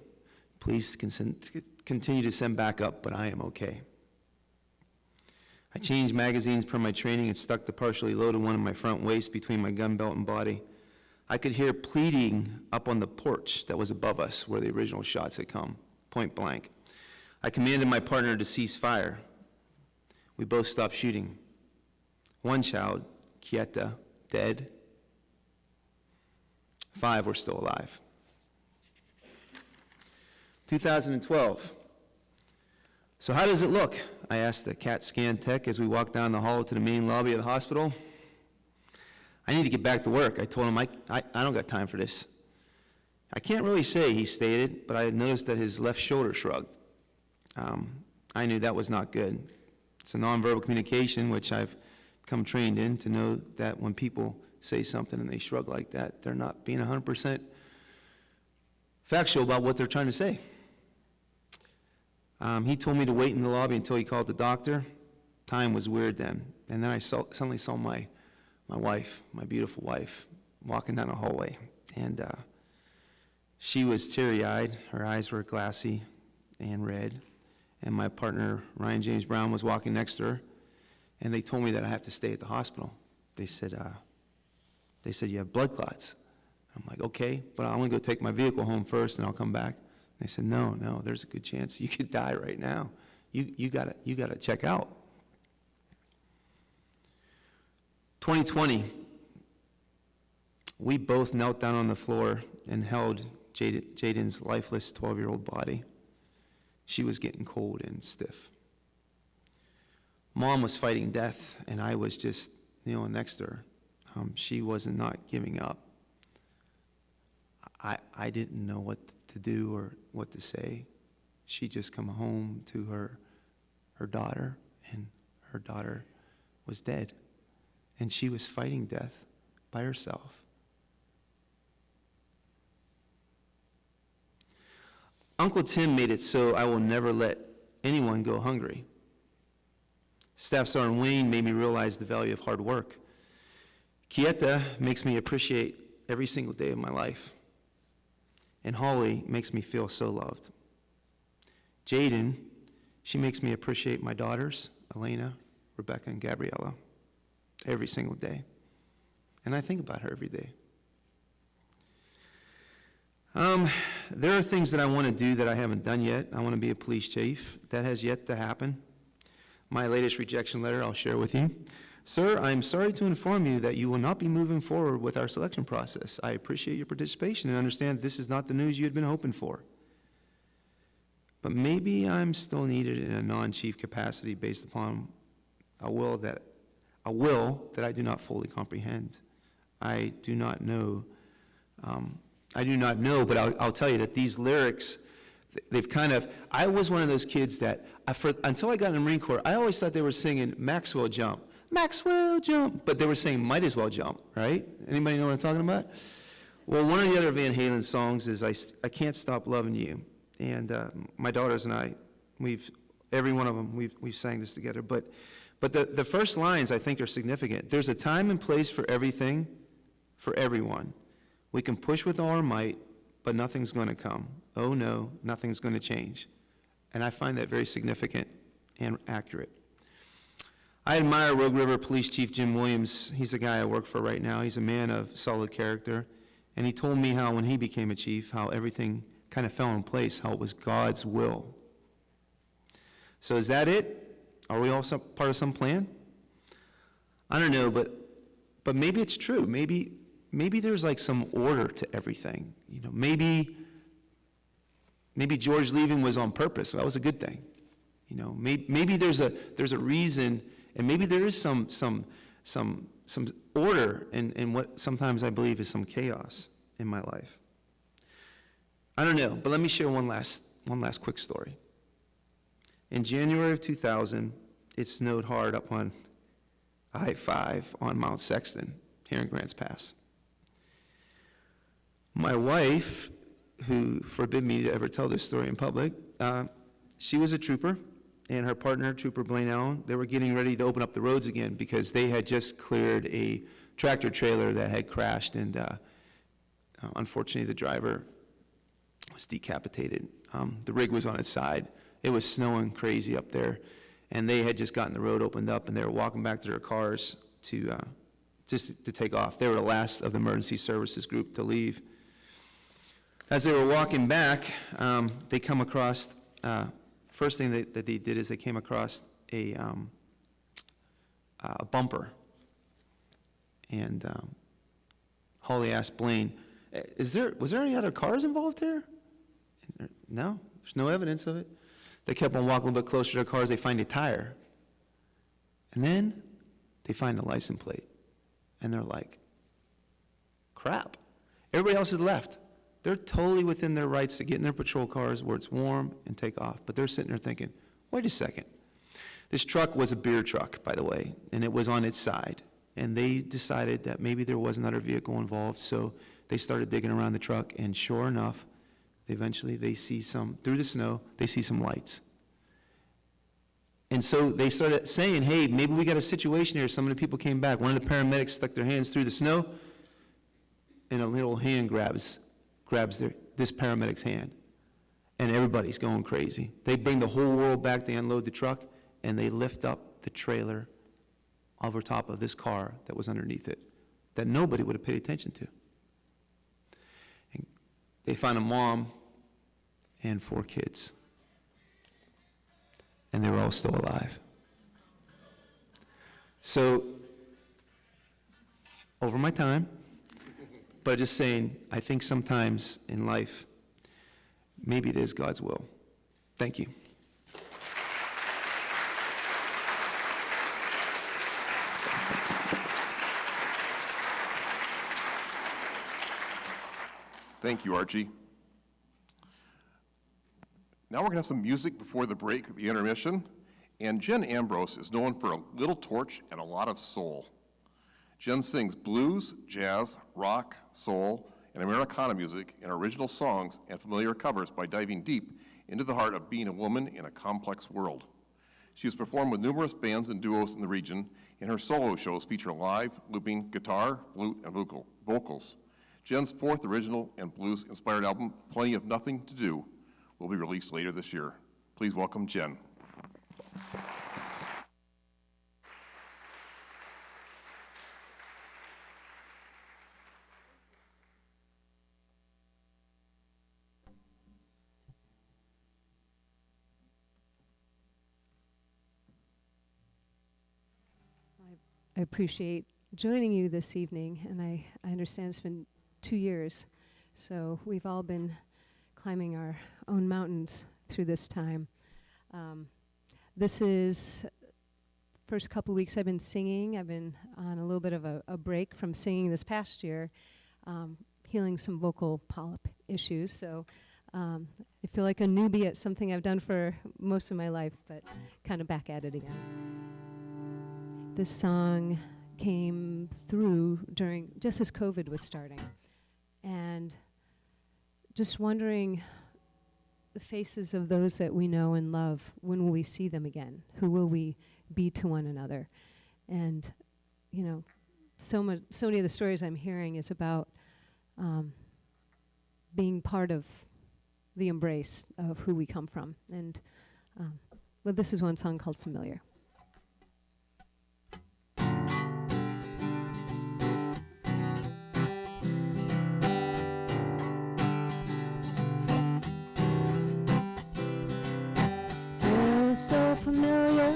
Speaker 8: Please continue to send back up, but I am okay." I changed magazines per my training and stuck the partially loaded one in my front waist between my gun belt and body. I could hear pleading up on the porch that was above us where the original shots had come, point blank. I commanded my partner to cease fire. We both stopped shooting. One child, Kieta, dead. 5 were still alive. 2012. "So how does it look?" I asked the CAT scan tech as we walked down the hall to the main lobby of the hospital. "I need to get back to work." I told him, I don't got time for this. "I can't really say," he stated, but I had noticed that his left shoulder shrugged. I knew that was not good. It's a nonverbal communication, which I've become trained in, to know that when people say something and they shrug like that, they're not being 100% factual about what they're trying to say. He told me to wait in the lobby until he called the doctor. Time was weird then. And then I suddenly saw my wife, my beautiful wife, walking down the hallway. And she was teary-eyed. Her eyes were glassy and red. And my partner, Ryan James Brown, was walking next to her. And they told me that I have to stay at the hospital. They said, "You have blood clots." I'm like, "Okay, but I'm going to go take my vehicle home first, and I'll come back." They said, no, there's a good chance you could die right now. You gotta check out. 2020, we both knelt down on the floor and held Jaden's lifeless 12-year-old body. She was getting cold and stiff. Mom was fighting death, and I was just kneeling next to her. She was not giving up. I didn't know what to do or what to say. She just come home to her daughter, and her daughter was dead. And she was fighting death by herself. Uncle Tim made it so I will never let anyone go hungry. Staff Sergeant Wayne made me realize the value of hard work. Kieta makes me appreciate every single day of my life. And Holly makes me feel so loved. Jaden, she makes me appreciate my daughters, Elena, Rebecca, and Gabriella, every single day. and I think about her every day. There are things that I want to do that I haven't done yet. I want to be a police chief. That has yet to happen. My latest rejection letter I'll share with you. Sir, I'm sorry to inform you that you will not be moving forward with our selection process. I appreciate your participation and understand this is not the news you had been hoping for. But maybe I'm still needed in a non-chief capacity based upon a will that I do not fully comprehend. I do not know, but I'll tell you that these lyrics, I was one of those kids that, until I got in the Marine Corps, I always thought they were singing Maxwell Jump. Maxwell Jump, but they were saying Might As Well Jump, right? Anybody know what I'm talking about? Well, one of the other Van Halen songs is I Can't Stop Loving You. And my daughters and I, every one of them, we've sang this together. But the first lines, I think, are significant. There's a time and place for everything, for everyone. We can push with all our might, but nothing's going to come. Oh, no, nothing's going to change. And I find that very significant and accurate. I admire Rogue River Police Chief Jim Williams. He's the guy I work for right now. He's a man of solid character. And he told me how, when he became a chief, how everything kind of fell in place, how it was God's will. So is that it? Are we all part of some plan? I don't know, but maybe it's true. Maybe there's like some order to everything. You know, maybe George leaving was on purpose. That was a good thing. You know, maybe there's a reason, and maybe there is some order in what sometimes I believe is some chaos in my life. I don't know, but let me share one last quick story. In January of 2000, it snowed hard up on I-5 on Mount Sexton here in Grants Pass. My wife, who forbid me to ever tell this story in public, she was a trooper, and her partner, Trooper Blaine Allen, they were getting ready to open up the roads again because they had just cleared a tractor trailer that had crashed, and unfortunately the driver was decapitated. The rig was on its side. It was snowing crazy up there, and they had just gotten the road opened up, and they were walking back to their cars to take off. They were the last of the emergency services group to leave. As they were walking back, they come across, first thing that they did is they came across a bumper. And Holly asked Blaine, was there any other cars involved here? No, there's no evidence of it. They kept on walking a little bit closer to their cars. They find a tire. And then they find a license plate. And they're like, crap. Everybody else has left. They're totally within their rights to get in their patrol cars where it's warm and take off. But they're sitting there thinking, wait a second. This truck was a beer truck, by the way, and it was on its side. And they decided that maybe there was another vehicle involved, so they started digging around the truck, and sure enough, eventually they see through the snow, they see some lights. And so they started saying, hey, maybe we got a situation here. Some of the people came back. One of the paramedics stuck their hands through the snow, and a little hand grabs this paramedic's hand. And everybody's going crazy. They bring the whole world back, they unload the truck, and they lift up the trailer over top of this car that was underneath it that nobody would have paid attention to. And they found a mom and 4 kids. And they were all still alive. So, over my time, but just saying, I think sometimes in life, maybe it is God's will. Thank you.
Speaker 1: Thank you, Archie. Now we're going to have some music before the break, the intermission. And Jen Ambrose is known for a little torch and a lot of soul. Jen sings blues, jazz, rock, soul, and Americana music in original songs and familiar covers by diving deep into the heart of being a woman in a complex world. She has performed with numerous bands and duos in the region, and her solo shows feature live, looping, guitar, flute, and vocals. Jen's 4th original and blues-inspired album, Plenty of Nothing to Do, will be released later this year. Please welcome Jen.
Speaker 9: I appreciate joining you this evening, and I understand it's been 2 years, so we've all been climbing our own mountains through this time. This is first couple weeks I've been singing. I've been on a little bit of a break from singing this past year, healing some vocal polyp issues, so I feel like a newbie at something I've done for most of my life, but kind of back at it again. This song came through just as COVID was starting, and just wondering the faces of those that we know and love, when will we see them again? Who will we be to one another? And, you know, so many of the stories I'm hearing is about being part of the embrace of who we come from. And, well, this is one song called Familiar. So familiar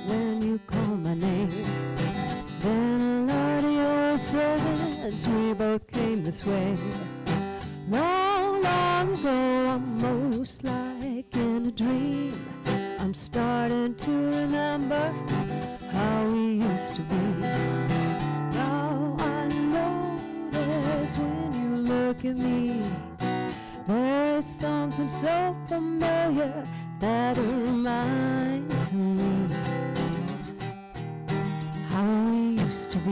Speaker 9: when you call my name. Then a lot of your since we both came this way. Long, long ago, almost like in a dream, I'm starting to remember how we used to be. Now I notice when you look at me, there's something so familiar that reminds me how we used to be.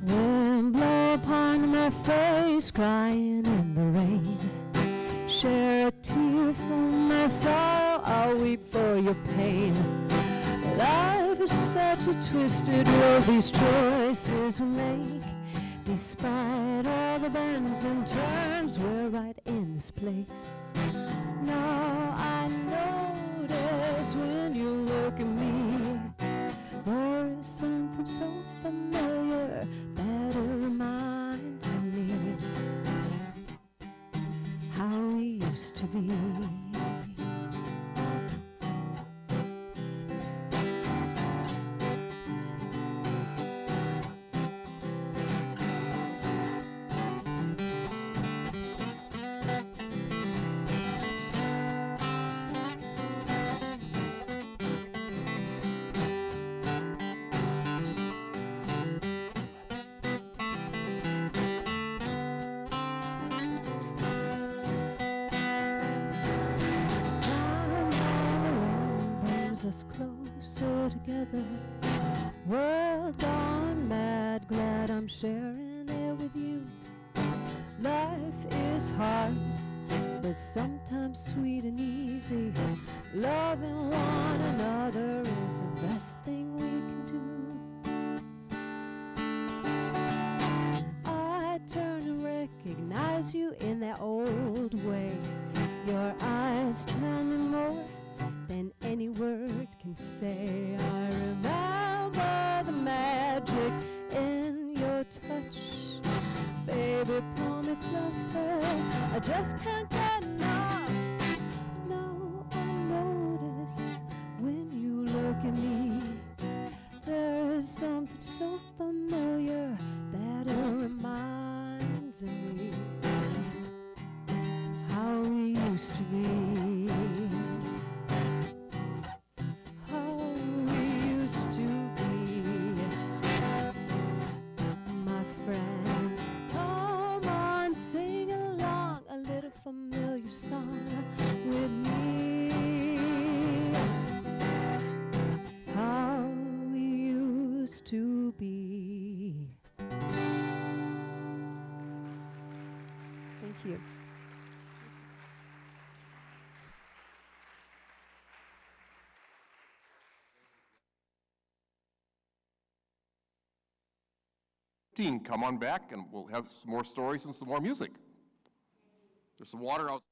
Speaker 9: Wind blow upon my face, crying in the rain. Share a tear from my sorrow, I'll weep for your pain. Life is such a twisted road these choices we make. Despite all the bends and turns, we're right in this place. Now I notice when you look at me, there is something so familiar that reminds me how we used to be. Us closer together. World gone mad, glad I'm sharing it with you. Life is hard, but sometimes sweet and easy. Loving one another is the best thing we can do. I turn and recognize you in that old way. Your eyes tell me more than any word can say. I remember the magic in your touch. Baby, pull me closer, I just can't get enough. Now I notice when you look at me, there is something so familiar that it reminds me how we used to be. Familiar song with me, how we used to be. Thank you.
Speaker 1: Come on back and we'll have some more stories and some more music. There's some water out.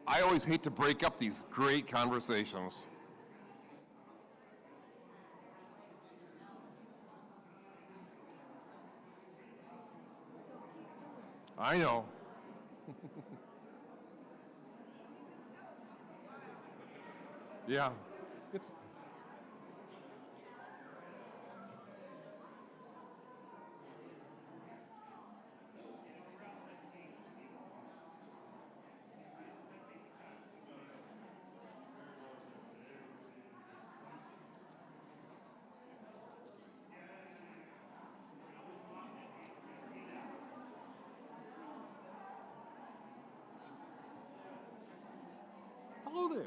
Speaker 1: I always hate to break up these great conversations. I know. Yeah. It's, hello there.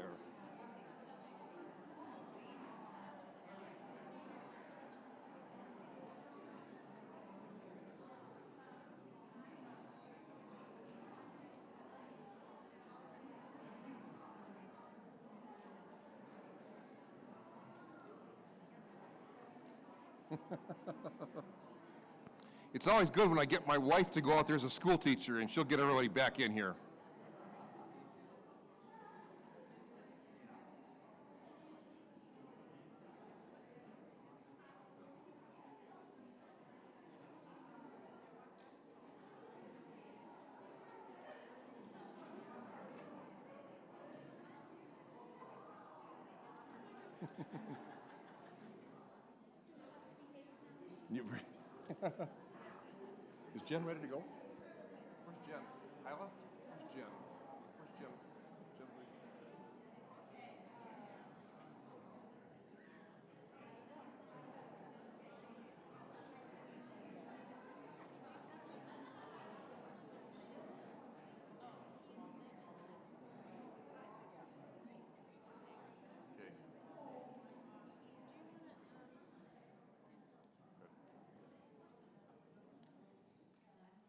Speaker 1: It's always good when I get my wife to go out there as a school teacher and she'll get everybody back in here. You- Is Jen ready to go? Where's Jen? Isla? Where's Jen? Where's Jen? Jen, please. Okay. Good.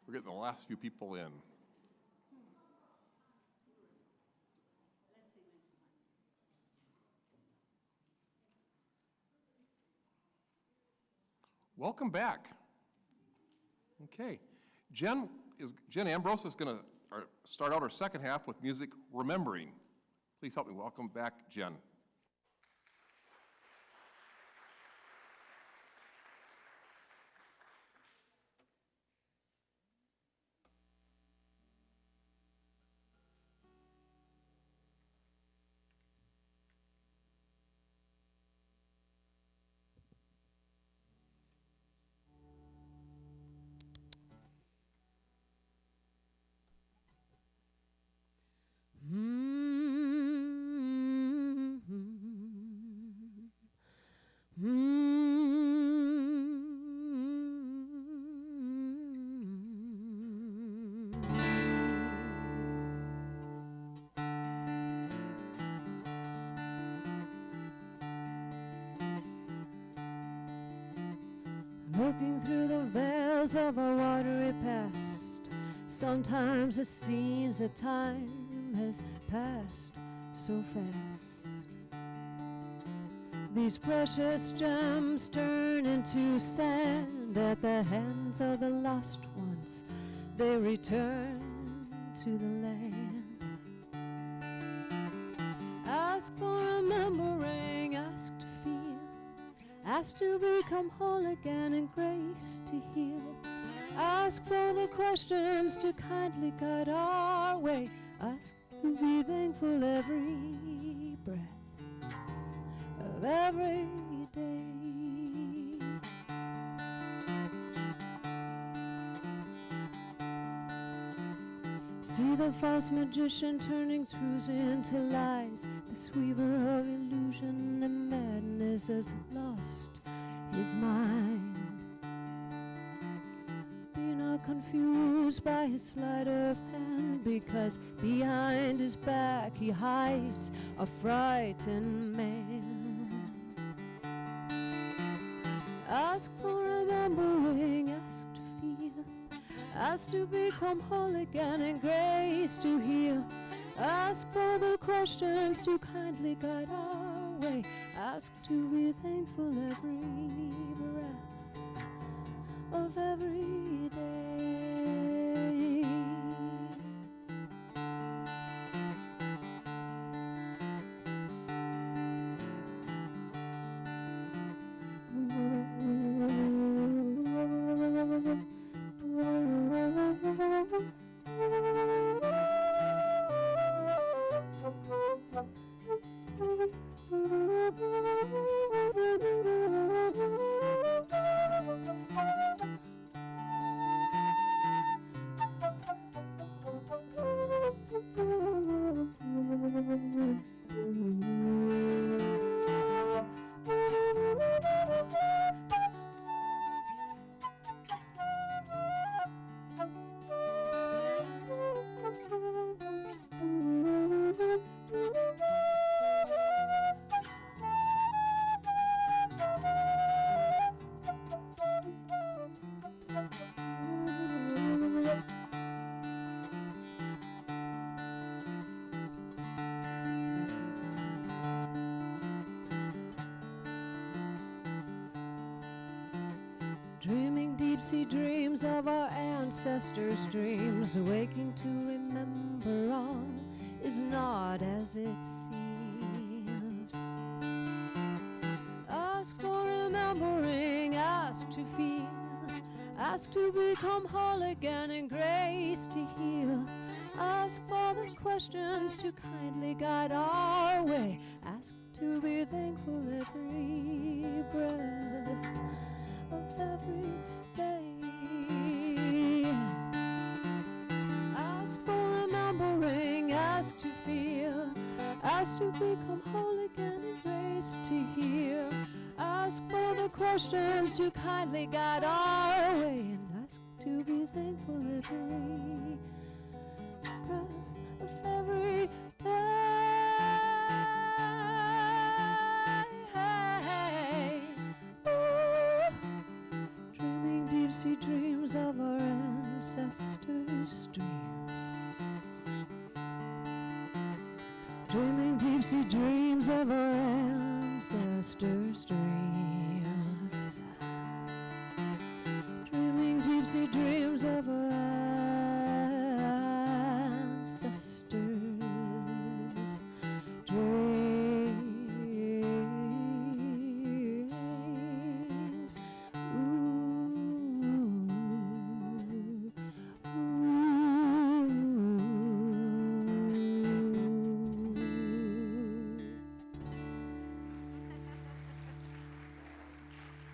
Speaker 1: We're getting the last few people in. Welcome back. Okay. Jen Ambrose is going to start out our second half with music Remembering. Please help me welcome back Jen.
Speaker 9: Looking through the veils of a watery past, sometimes it seems that time has passed so fast. These precious gems turn into sand at the hands of the lost ones. They return to the land. Ask for remembering, ask to feel, ask to become whole again and grace to heal. Ask for the questions to kindly guide our way. Ask to be thankful every breath of every day. See the false magician turning truths into lies. This weaver of illusion and madness has lost his mind. Be not confused by his sleight of hand, because behind his back he hides a frightened man. Ask for remembering, ask to feel, ask to become whole again and grace to heal. Ask for the questions to kindly guide our way. Ask to be thankful every breath of every day. sea dreams of our ancestors' dreams, waking to remember all is not as it seems. Ask for remembering, ask to feel, ask to become whole again in grace to heal. Ask for the questions to kindly guide our way. Ask to be thankful every breath of every day. Ask for remembering, ask to feel, ask to become whole again in grace to heal. Ask for the questions to kindly guide our way, and ask to be thankful every breath of every day. Ooh, dreaming deep sea dreams of our ancestors' dreams. Dreaming deep sea dreams of our ancestors' dreams. Dreaming deep sea dreams of our ancestors' dreams.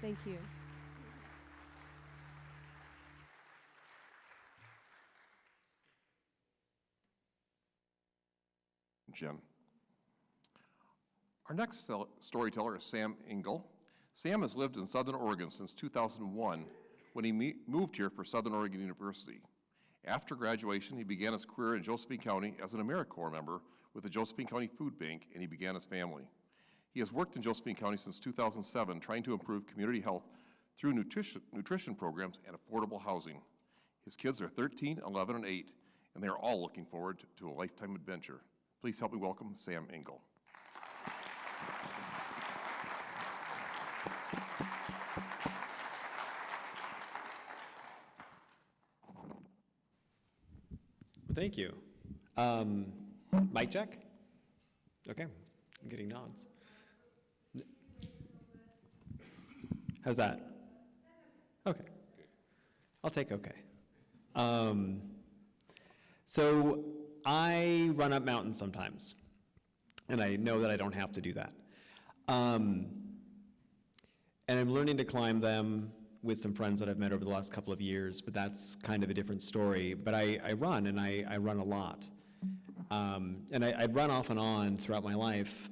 Speaker 9: Thank you.
Speaker 1: Jen. Our next storyteller is Sam Engel. Sam has lived in Southern Oregon since 2001 when he moved here for Southern Oregon University. After graduation, he began his career in Josephine County as an AmeriCorps member with the Josephine County Food Bank, and he began his family. He has worked in Josephine County since 2007, trying to improve community health through nutrition programs and affordable housing. His kids are 13, 11, and 8, and they are all looking forward to a lifetime adventure. Please help me welcome Sam Engel.
Speaker 10: Thank you. Mic check? Okay, I'm getting nods. How's that? Okay. I'll take okay. So I run up mountains sometimes, and I know that I don't have to do that. And I'm learning to climb them with some friends that I've met over the last couple of years, but that's kind of a different story. But I run, and I run a lot. And I'd run off and on throughout my life,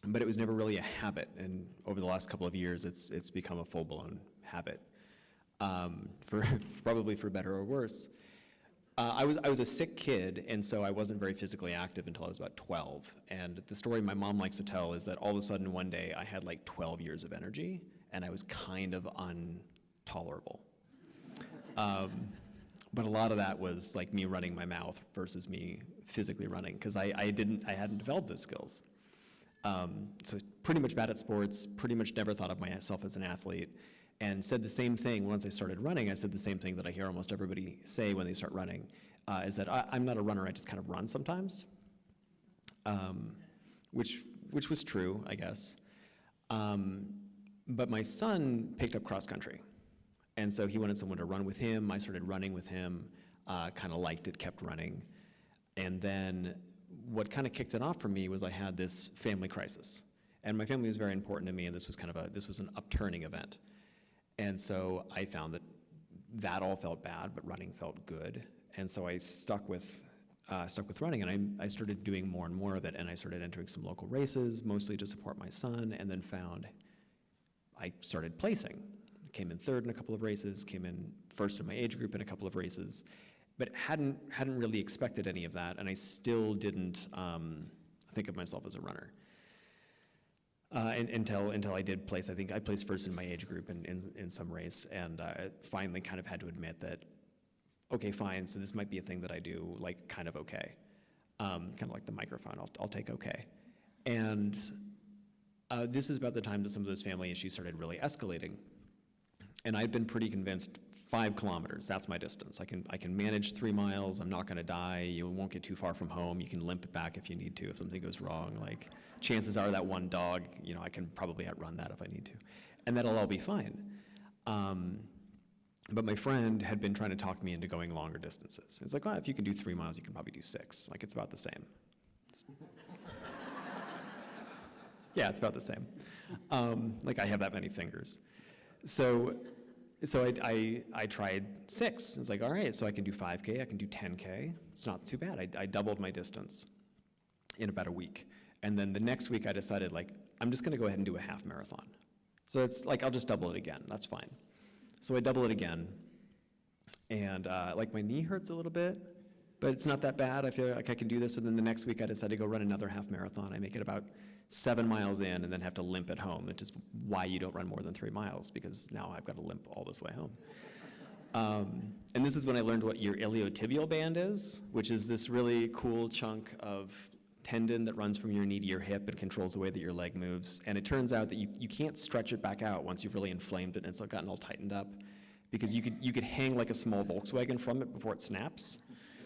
Speaker 10: but it was never really a habit. And over the last couple of years, it's become a full-blown habit, probably for better or worse. I was a sick kid, and so I wasn't very physically active until I was about 12. And the story my mom likes to tell is that all of a sudden one day I had like 12 years of energy, and I was kind of intolerable. But a lot of that was like me running my mouth versus me physically running, because I hadn't developed those skills. So pretty much bad at sports, pretty much never thought of myself as an athlete, and said the same thing once I started running. I said the same thing that I hear almost everybody say when they start running, is that I'm not a runner, I just kind of run sometimes, which was true, I guess. But my son picked up cross country. And so he wanted someone to run with him. I started running with him, kind of liked it, kept running. And then what kind of kicked it off for me was I had this family crisis. And my family was very important to me, and this was an upturning event. And so I found that all felt bad, but running felt good. And so I stuck with running, and I started doing more and more of it, and I started entering some local races, mostly to support my son, and then I started placing. Came in third in a couple of races, came in first in my age group in a couple of races, but hadn't really expected any of that, and I still didn't think of myself as a runner. Until I did place. I think I placed first in my age group in some race, and I finally kind of had to admit that, okay, fine, so this might be a thing that I do, like, kind of okay. Kind of like the microphone, I'll take okay. And this is about the time that some of those family issues started really escalating. And I'd been pretty convinced 5 kilometers, that's my distance. I can manage 3 miles, I'm not gonna die, you won't get too far from home, you can limp it back if you need to, if something goes wrong. Like, chances are that one dog, you know, I can probably outrun that if I need to. And that'll all be fine. But my friend had been trying to talk me into going longer distances. It's like, well, if you can do 3 miles, you can probably do 6. Like, it's about the same. Yeah, it's about the same. Like, I have that many fingers. So I tried 6. It's like, all right, so I can do 5K, I can do 10K. It's not too bad. I doubled my distance in about a week. And then the next week I decided, like, I'm just gonna go ahead and do a half marathon. So it's like, I'll just double it again, that's fine. So I double it again, and like my knee hurts a little bit, but it's not that bad. I feel like I can do this. So then the next week I decided to go run another half marathon. I make it about 7 miles in and then have to limp it home, which is why you don't run more than 3 miles, because now I've got to limp all this way home. And this is when I learned what your iliotibial band is, which is this really cool chunk of tendon that runs from your knee to your hip and controls the way that your leg moves. And it turns out that you can't stretch it back out once you've really inflamed it and it's gotten all tightened up, because you could hang like a small Volkswagen from it before it snaps.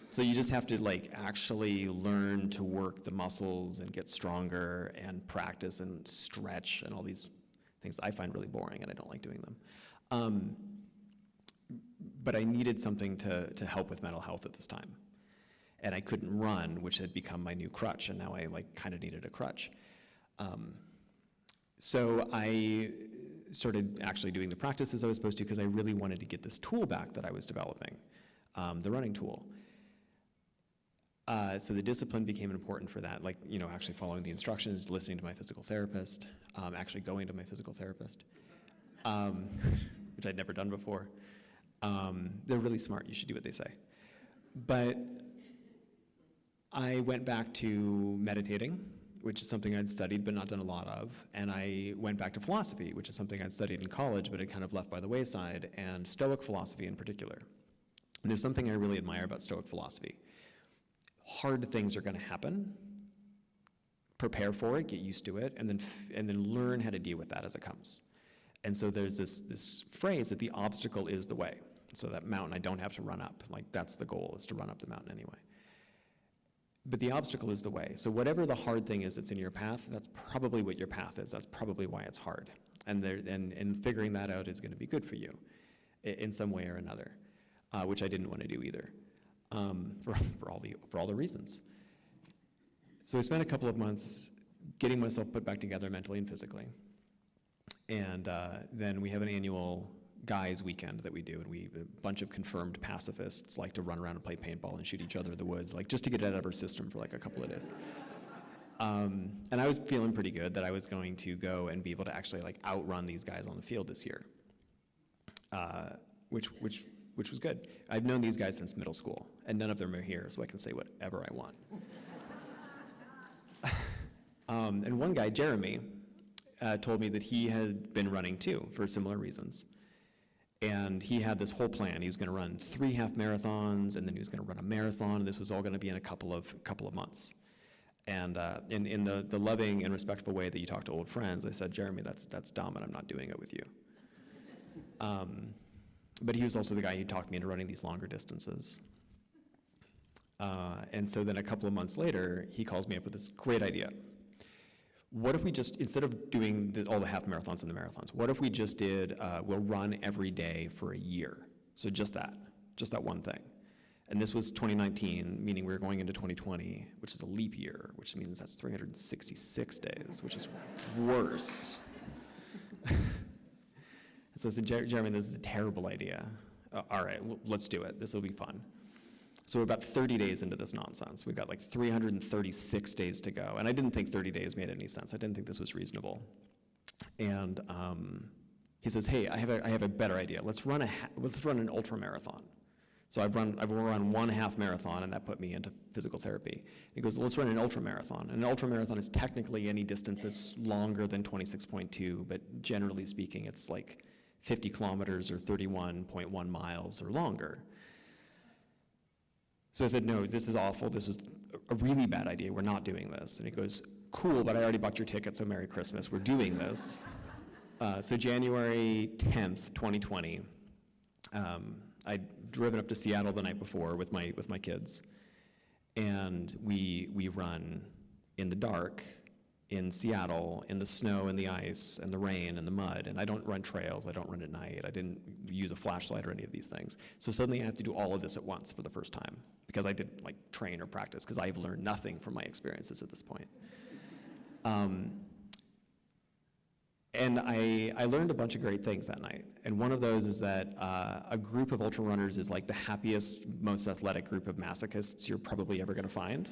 Speaker 10: So you just have to like actually learn to work the muscles and get stronger and practice and stretch and all these things I find really boring and I don't like doing them. But I needed something to help with mental health at this time. And I couldn't run, which had become my new crutch, and now I like kind of needed a crutch. So I started actually doing the practices I was supposed to, because I really wanted to get this tool back that I was developing, the running tool. So the discipline became important for that, like, you know, actually following the instructions, listening to my physical therapist, actually going to my physical therapist, which I'd never done before. They're really smart, you should do what they say. But I went back to meditating, which is something I'd studied but not done a lot of, and I went back to philosophy, which is something I'd studied in college but had kind of left by the wayside, and Stoic philosophy in particular. And there's something I really admire about Stoic philosophy. Hard things are going to happen. Prepare for it, get used to it, and then learn how to deal with that as it comes. And so there's this phrase that the obstacle is the way. So that mountain I don't have to run up. Like, that's the goal, is to run up the mountain anyway. But the obstacle is the way. So whatever the hard thing is that's in your path, that's probably what your path is. That's probably why it's hard. And figuring that out is going to be good for you in some way or another, which I didn't want to do either, for all the reasons. So I spent a couple of months getting myself put back together mentally and physically. And then we have an annual guys weekend that we do, and a bunch of confirmed pacifists like to run around and play paintball and shoot each other in the woods, like just to get it out of our system for like a couple of days. And I was feeling pretty good that I was going to go and be able to actually like outrun these guys on the field this year, which was good. I've known these guys since middle school, and none of them are here, so I can say whatever I want. And one guy, Jeremy, told me that he had been running too for similar reasons. And he had this whole plan. He was going to run 3 half marathons, and then he was going to run a marathon, and this was all going to be in a couple of months. And in the loving and respectful way that you talk to old friends, I said, Jeremy, that's dumb, and I'm not doing it with you. But he was also the guy who talked me into running these longer distances. And so then a couple of months later, he calls me up with this great idea. What if we just, instead of doing all the half marathons and the marathons, what if we just did, we'll run every day for a year? So just that one thing. And this was 2019, meaning we were going into 2020, which is a leap year, which means that's 366 days, which is worse. So I said, Jeremy, this is a terrible idea. All right, well, let's do it. This will be fun. So we're about 30 days into this nonsense. We've got like 336 days to go. And I didn't think 30 days made any sense. I didn't think this was reasonable. And he says, hey, I have a better idea. Let's run an ultra marathon. So I've run 1 half marathon, and that put me into physical therapy. He goes, let's run an ultra marathon. And an ultra marathon is technically any distance that's longer than 26.2, but generally speaking, it's like 50 kilometers or 31.1 miles or longer. So I said, no, this is awful. This is a really bad idea. We're not doing this. And he goes, cool, but I already bought your ticket, so Merry Christmas. We're doing this. So January 10th, 2020, I'd driven up to Seattle the night before with my kids, and we run in the dark in Seattle, in the snow and the ice and the rain and the mud, and I don't run trails, I don't run at night, I didn't use a flashlight or any of these things. So suddenly I have to do all of this at once for the first time, because I didn't like train or practice, because I've learned nothing from my experiences at this point. And I learned a bunch of great things that night. And one of those is that a group of ultra runners is like the happiest, most athletic group of masochists you're probably ever going to find.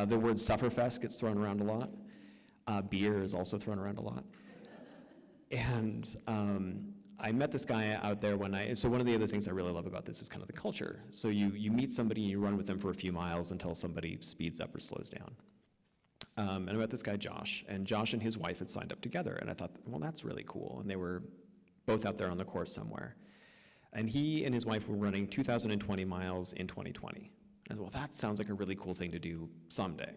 Speaker 10: The word sufferfest gets thrown around a lot. Beer is also thrown around a lot. And I met this guy out there so one of the other things I really love about this is kind of the culture. So you meet somebody and you run with them for a few miles until somebody speeds up or slows down. And I met this guy, Josh, and Josh and his wife had signed up together, and I thought, well, that's really cool. And they were both out there on the course somewhere. And he and his wife were running 2,020 miles in 2020. And I thought, well, that sounds like a really cool thing to do someday.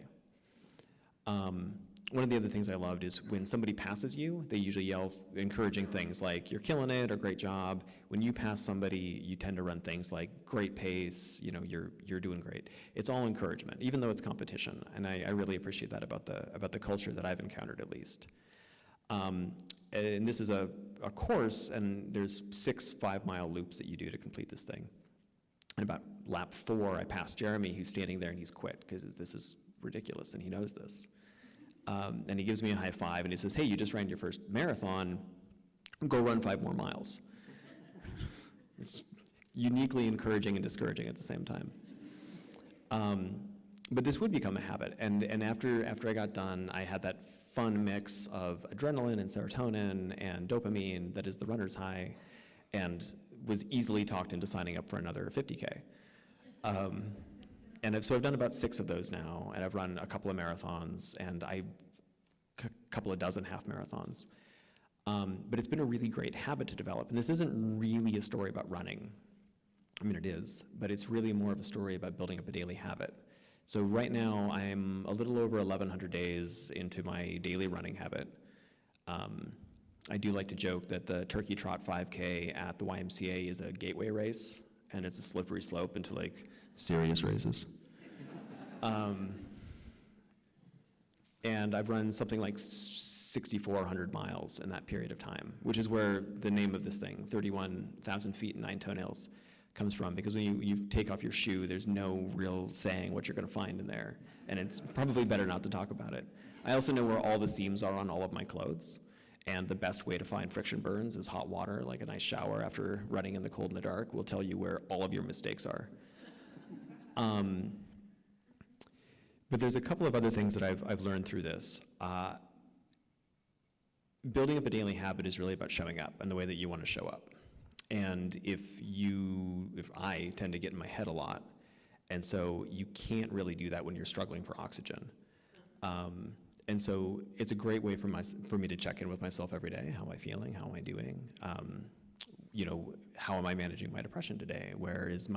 Speaker 10: One of the other things I loved is when somebody passes you, they usually yell encouraging things like, you're killing it, or great job. When you pass somebody, you tend to run things like, great pace, you're doing great. It's all encouragement, even though it's competition, and I really appreciate that about the culture that I've encountered, at least. And this is a course, and there's 6 5-mile loops that you do to complete this thing. And about lap 4, I passed Jeremy, who's standing there, and he's quit, because this is ridiculous, and he knows this. And he gives me a high five, and he says, hey, you just ran your first marathon, go run 5 more miles. It's uniquely encouraging and discouraging at the same time. But this would become a habit, and after I got done, I had that fun mix of adrenaline and serotonin and dopamine that is the runner's high, and was easily talked into signing up for another 50K. And so I've done about 6 of those now, and I've run a couple of marathons, and a couple of dozen half marathons. But it's been a really great habit to develop. And this isn't really a story about running. I mean, it is, but it's really more of a story about building up a daily habit. So right now, I'm a little over 1,100 days into my daily running habit. I do like to joke that the Turkey Trot 5K at the YMCA is a gateway race, and it's a slippery slope into like serious races. And I've run something like 6,400 miles in that period of time, which is where the name of this thing, 31,000 feet and 9 toenails, comes from, because when you take off your shoe, there's no real saying what you're going to find in there, and it's probably better not to talk about it. I also know where all the seams are on all of my clothes, and the best way to find friction burns is hot water, like a nice shower after running in the cold and the dark will tell you where all of your mistakes are. But there's a couple of other things that I've learned through this. Building up a daily habit is really about showing up and the way that you want to show up. And if I tend to get in my head a lot, and so you can't really do that when you're struggling for oxygen. And so it's a great way for me to check in with myself every day. How am I feeling? How am I doing? How am I managing my depression today? Where is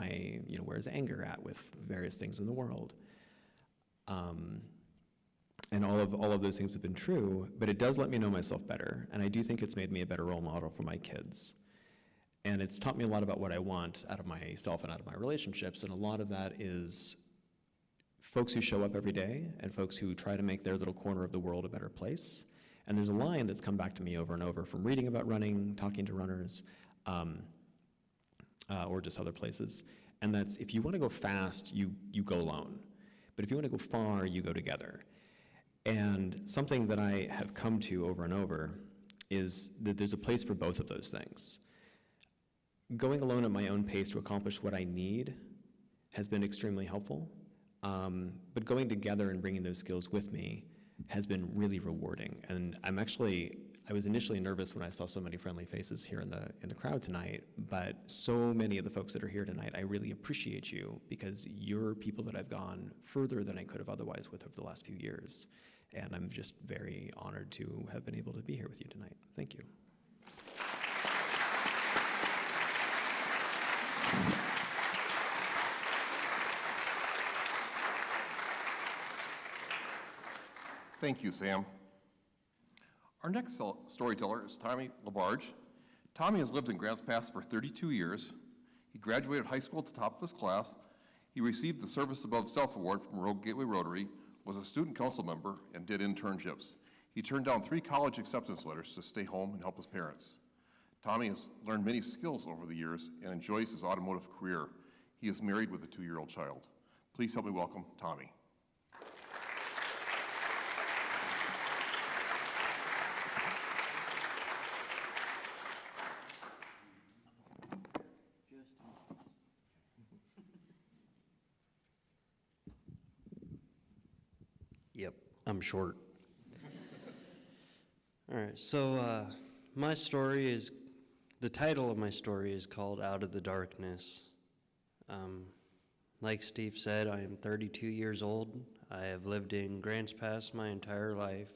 Speaker 10: anger at with various things in the world? And all of those things have been true, but it does let me know myself better, and I do think it's made me a better role model for my kids. And it's taught me a lot about what I want out of myself and out of my relationships, and a lot of that is folks who show up every day and folks who try to make their little corner of the world a better place. And there's a line that's come back to me over and over from reading about running, talking to runners, or just other places, and that's, if you want to go fast, you go alone. But if you want to go far, you go together. And something that I have come to over and over is that there's a place for both of those things. Going alone at my own pace to accomplish what I need has been extremely helpful, but going together and bringing those skills with me has been really rewarding. And I was initially nervous when I saw so many friendly faces here in the crowd tonight, but so many of the folks that are here tonight, I really appreciate you, because you're people that I've gone further than I could have otherwise with over the last few years. And I'm just very honored to have been able to be here with you tonight. Thank you.
Speaker 1: Thank you, Sam. Our Our next storyteller is Tommy LaBarge. Tommy has lived in Grants Pass for 32 years. He graduated high school at the top of his class. He received the Service Above Self Award from Rogue Gateway Rotary, was a student council member, and did internships. He turned down 3 college acceptance letters to stay home and help his parents. Tommy has learned many skills over the years and enjoys his automotive career. He is married with a 2-year-old child. Please help me welcome Tommy.
Speaker 11: Yep, I'm short. All right, so my story is, the title of my story is called Out of the Darkness. Like Steve said, I am 32 years old. I have lived in Grants Pass my entire life.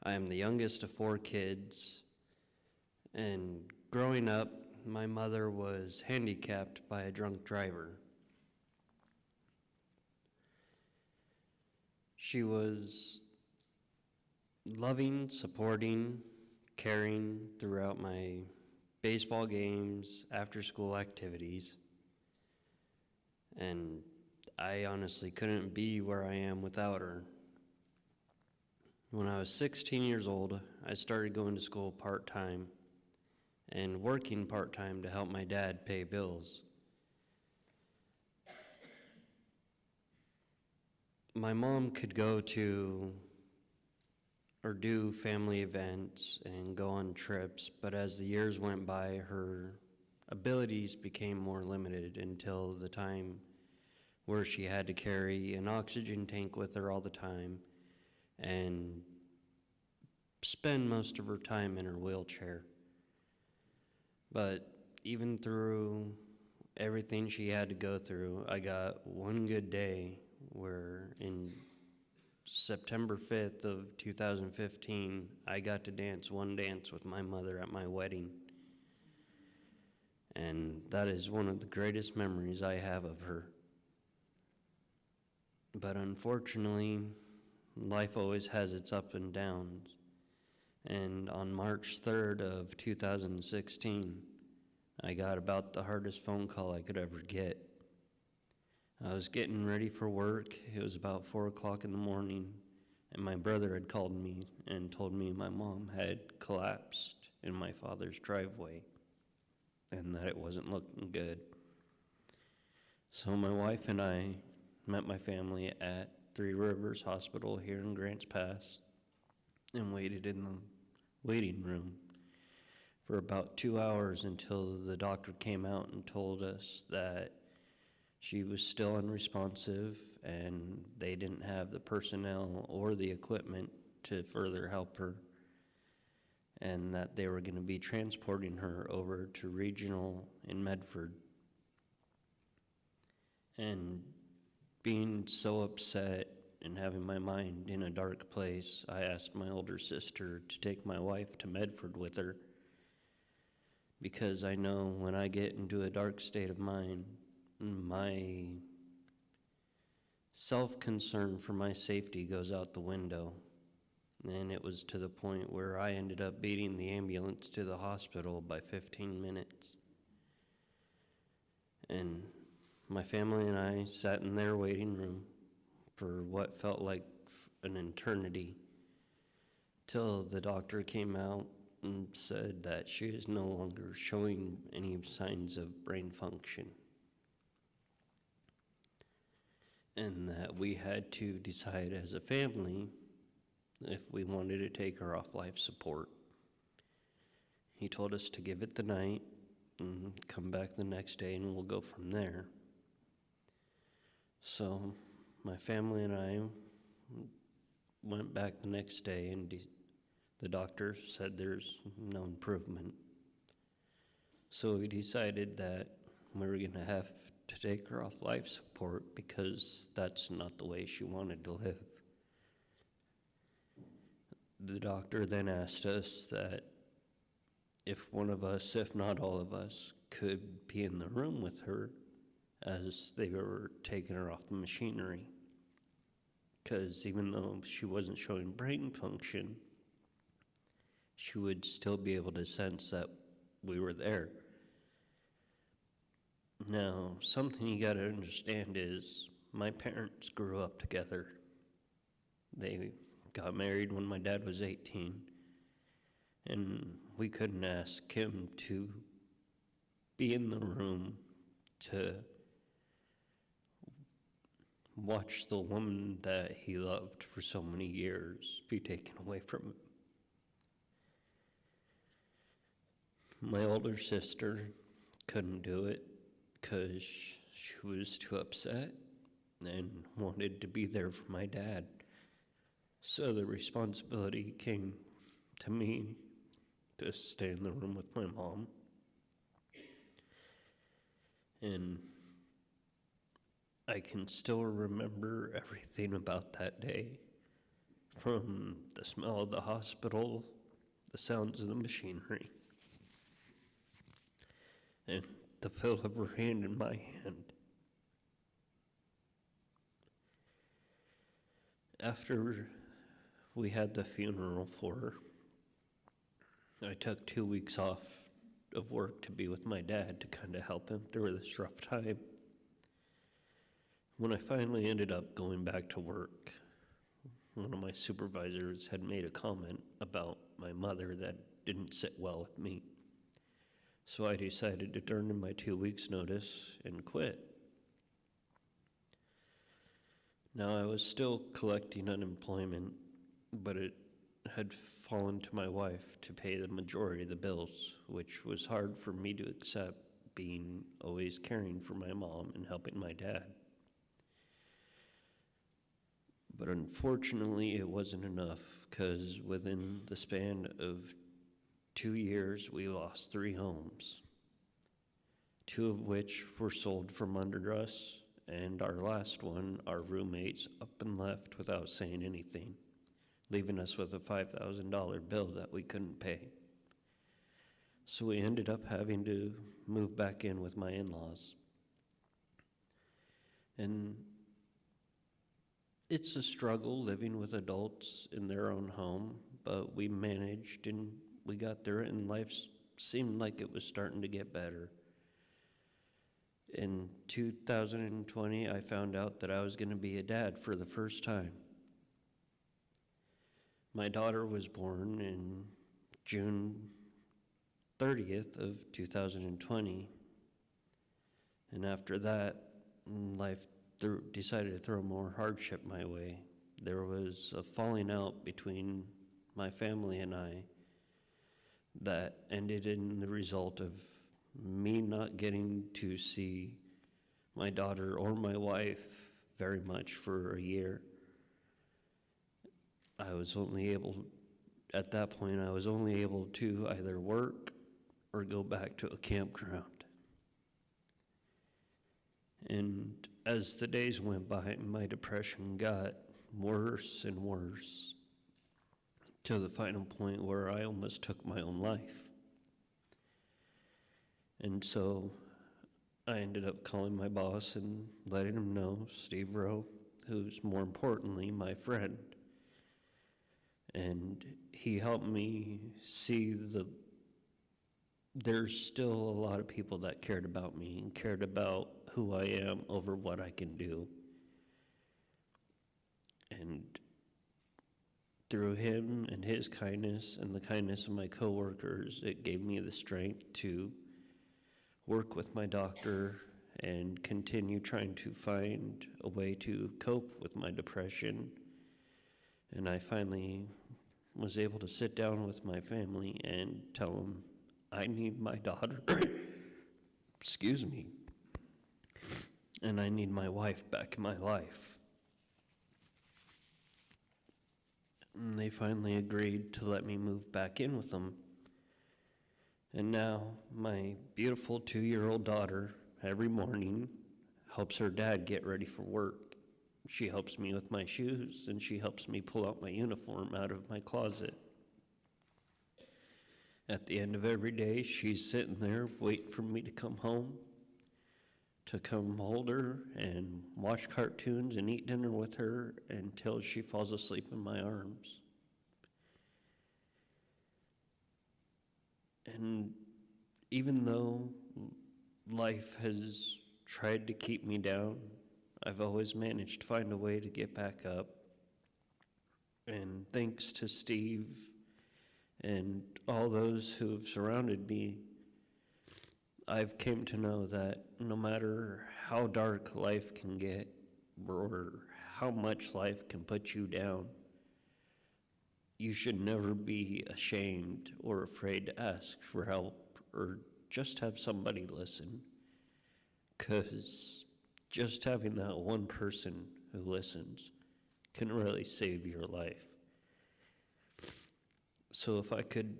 Speaker 11: I am the youngest of 4 kids. And growing up, my mother was handicapped by a drunk driver. She was loving, supporting, caring throughout my baseball games, after-school activities. And I honestly couldn't be where I am without her. When I was 16 years old, I started going to school part-time and working part-time to help my dad pay bills. My mom could go to or do family events and go on trips, but as the years went by, her abilities became more limited until the time where she had to carry an oxygen tank with her all the time and spend most of her time in her wheelchair. But even through everything she had to go through, I got one good day where in September 5th of 2015, I got to dance one dance with my mother at my wedding. And that is one of the greatest memories I have of her. But unfortunately, life always has its ups and downs. And on March 3rd of 2016, I got about the hardest phone call I could ever get. I was getting ready for work. It was about 4 o'clock in the morning, and my brother had called me and told me my mom had collapsed in my father's driveway and that it wasn't looking good. So my wife and I met my family at 3 Rivers Hospital here in Grants Pass and waited in the waiting room for about 2 hours until the doctor came out and told us that she was still unresponsive and they didn't have the personnel or the equipment to further help her, and that they were going to be transporting her over to regional in Medford. And being so upset and having my mind in a dark place, I asked my older sister to take my wife to Medford with her, because I know when I get into a dark state of mind, my self-concern for my safety goes out the window. And it was to the point where I ended up beating the ambulance to the hospital by 15 minutes. And my family and I sat in their waiting room for what felt like an eternity, till the doctor came out and said that she is no longer showing any signs of brain function, and that we had to decide as a family if we wanted to take her off life support. He told us to give it the night and come back the next day and we'll go from there. So my family and I went back the next day, and the doctor said there's no improvement. So we decided that we were going to have to take her off life support because that's not the way she wanted to live. The doctor then asked us that if one of us, if not all of us, could be in the room with her as they were taking her off the machinery. Because even though she wasn't showing brain function, she would still be able to sense that we were there. Now, something you gotta understand is my parents grew up together. They got married when my dad was 18, and we couldn't ask him to be in the room to watch the woman that he loved for so many years be taken away from him. My older sister couldn't do it because she was too upset and wanted to be there for my dad. So the responsibility came to me to stay in the room with my mom. And I can still remember everything about that day, from the smell of the hospital, the sounds of the machinery, and the feel of her hand in my hand. After we had the funeral for her, I took 2 weeks off of work to be with my dad to kind of help him through this rough time. When I finally ended up going back to work, one of my supervisors had made a comment about my mother that didn't sit well with me. So I decided to turn in my 2 weeks' notice and quit. Now, I was still collecting unemployment, but it had fallen to my wife to pay the majority of the bills, which was hard for me to accept, being always caring for my mom and helping my dad. But unfortunately, it wasn't enough, because within the span of 2 years, we lost 3 homes, 2 of which were sold from under us, and our last one, our roommates up and left without saying anything, leaving us with a $5,000 bill that we couldn't pay. So we ended up having to move back in with my in-laws. And it's a struggle living with adults in their own home, but we managed and we got through it, and life seemed like it was starting to get better. In 2020, I found out that I was going to be a dad for the first time. My daughter was born in June 30th of 2020, and after that, life decided to throw more hardship my way. There was a falling out between my family and I that ended in the result of me not getting to see my daughter or my wife very much for a year. At that point, I was only able to either work or go back to a campground. And as the days went by, my depression got worse and worse, to the final point where I almost took my own life. And so I ended up calling my boss and letting him know, Steve Rowe, who's more importantly my friend. And he helped me see there's still a lot of people that cared about me and cared about who I am over what I can do. And through him and his kindness and the kindness of my coworkers, it gave me the strength to work with my doctor and continue trying to find a way to cope with my depression. And I finally was able to sit down with my family and tell them, I need my daughter, excuse me, and I need my wife back in my life. And they finally agreed to let me move back in with them. And now my beautiful 2-year-old daughter, every morning, helps her dad get ready for work. She helps me with my shoes, and she helps me pull out my uniform out of my closet. At the end of every day, she's sitting there waiting for me to come home, to come hold her and watch cartoons and eat dinner with her until she falls asleep in my arms. And even though life has tried to keep me down, I've always managed to find a way to get back up. And thanks to Steve and all those who have surrounded me, I've came to know that no matter how dark life can get or how much life can put you down, you should never be ashamed or afraid to ask for help or just have somebody listen. 'Cause just having that one person who listens can really save your life. So if I could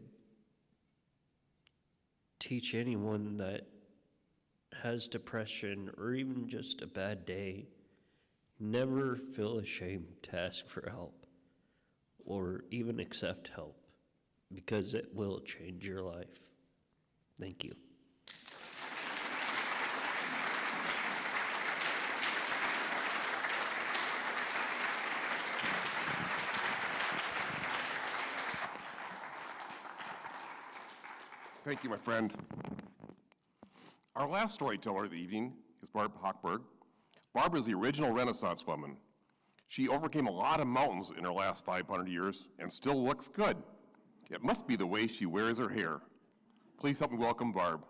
Speaker 11: teach anyone that has depression or even just a bad day, never feel ashamed to ask for help or even accept help, because it will change your life. Thank you.
Speaker 1: Thank you, my friend. Our last storyteller of the evening is Barb Hochberg. Barb is the original Renaissance woman. She overcame a lot of mountains in her last 500 years and still looks good. It must be the way she wears her hair. Please help me welcome Barb.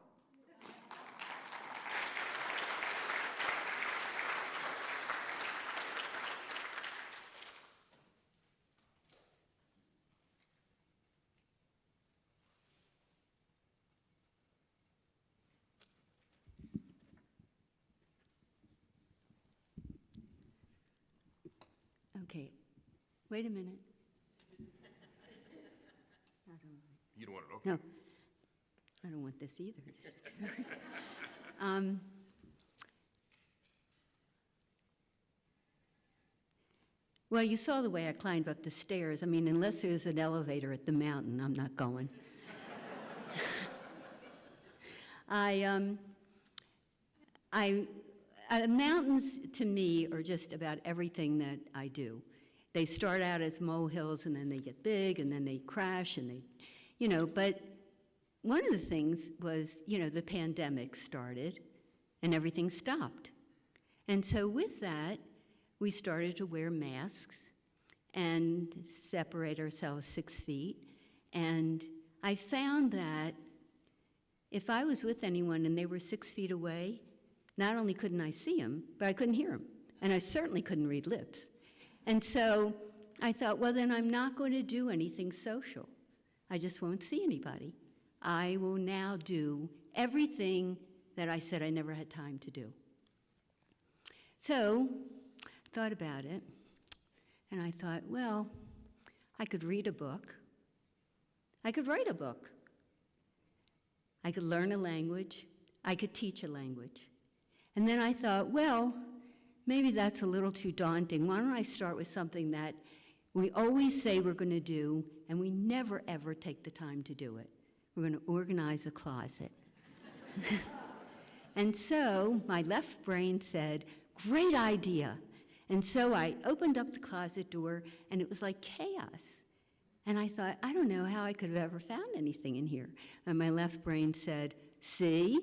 Speaker 12: Okay, wait a minute.
Speaker 1: You don't want it, okay?
Speaker 12: No, I don't want this either. Well, you saw the way I climbed up the stairs. I mean, unless there's an elevator at the mountain, I'm not going. Mountains to me are just about everything that I do. They start out as molehills and then they get big and then they crash and they, but one of the things was, the pandemic started and everything stopped. And so with that, we started to wear masks and separate ourselves 6 feet. And I found that if I was with anyone and they were 6 feet away, not only couldn't I see them, but I couldn't hear them. And I certainly couldn't read lips. And so I thought, well, then I'm not going to do anything social. I just won't see anybody. I will now do everything that I said I never had time to do. So I thought about it, and I thought, well, I could read a book. I could write a book. I could learn a language. I could teach a language. And then I thought, well, maybe that's a little too daunting. Why don't I start with something that we always say we're going to do, and we never, ever take the time to do it? We're going to organize a closet. And so my left brain said, great idea. And so I opened up the closet door, and it was like chaos. And I thought, I don't know how I could have ever found anything in here. And my left brain said, see?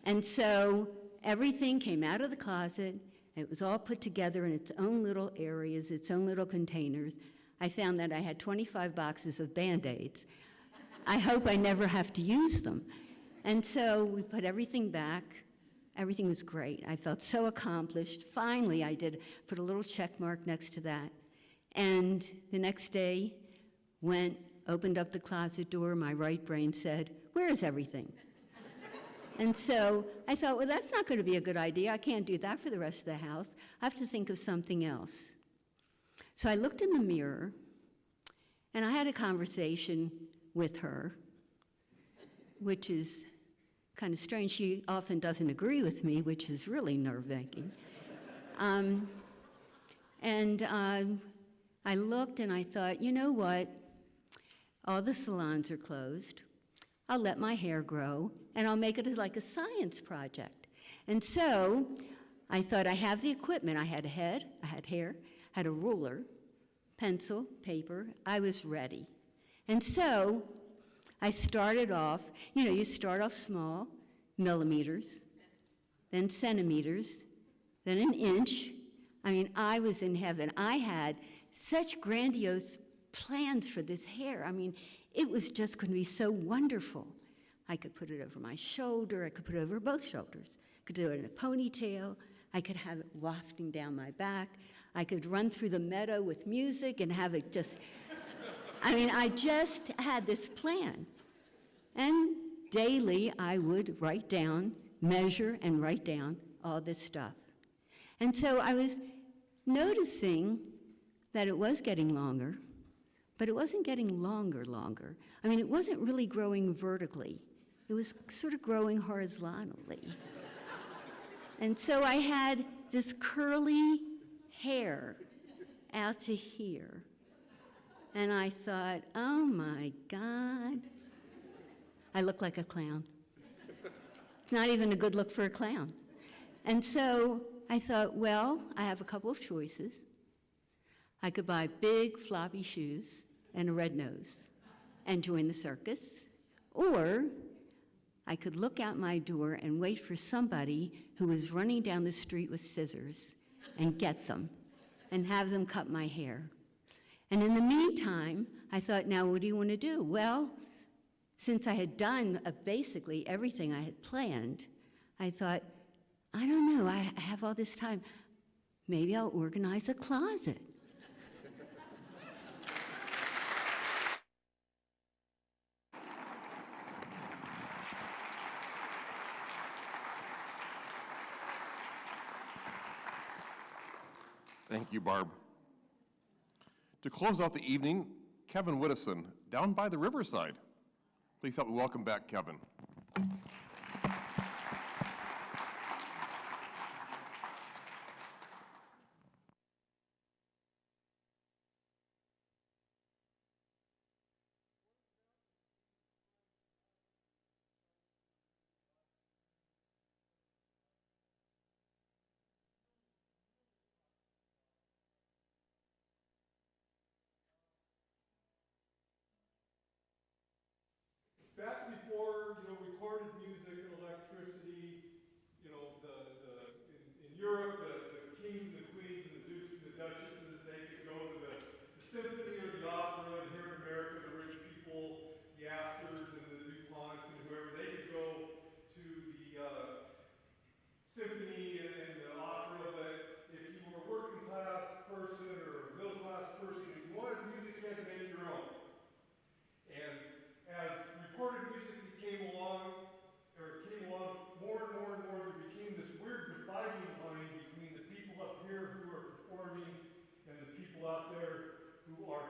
Speaker 12: And so everything came out of the closet. It was all put together in its own little areas, its own little containers. I found that I had 25 boxes of Band-Aids. I hope I never have to use them. And so we put everything back. Everything was great. I felt so accomplished. Finally, I did put a little check mark next to that. And the next day, opened up the closet door. My right brain said, where is everything? And so I thought, well, that's not going to be a good idea. I can't do that for the rest of the house. I have to think of something else. So I looked in the mirror, and I had a conversation with her, which is kind of strange. She often doesn't agree with me, which is really nerve-wracking. I looked and I thought, you know what? All the salons are closed. I'll let my hair grow, and I'll make it as like a science project. And so I thought, I have the equipment. I had a head, I had hair, had a ruler, pencil, paper. I was ready. And so I started off, you start off small, millimeters, then centimeters, then an inch. I mean, I was in heaven. I had such grandiose plans for this hair. I mean, it was just going to be so wonderful. I could put it over my shoulder. I could put it over both shoulders. I could do it in a ponytail. I could have it wafting down my back. I could run through the meadow with music and have it just, I just had this plan. And daily I would write down, measure and write down all this stuff. And so I was noticing that it was getting longer, but it wasn't getting longer. It wasn't really growing vertically. It was sort of growing horizontally. And so I had this curly hair out to here. And I thought, oh my God, I look like a clown. It's not even a good look for a clown. And so I thought, well, I have a couple of choices. I could buy big floppy shoes and a red nose and join the circus, or I could look out my door and wait for somebody who was running down the street with scissors and get them and have them cut my hair. And in the meantime, I thought, now what do you want to do? Well, since I had done basically everything I had planned, I thought, I don't know, I have all this time. Maybe I'll organize a closet.
Speaker 1: Thank you, Barb. To close out the evening, Kevin Widdison, down by the riverside. Please help me welcome back Kevin.
Speaker 5: Back before, recorded music and electricity, in Europe, the kings and the queens and the dukes and the duchesses, they could go to the symphony or the opera, and here in America, the rich people, the Astors and the DuPonts and whoever, they could go to the symphony and the opera, but if you were a working class person or a middle class person, if you wanted music, you had to make your own. And as recorded music came along more and more, there became this weird dividing line between the people up here who are performing and the people out there who are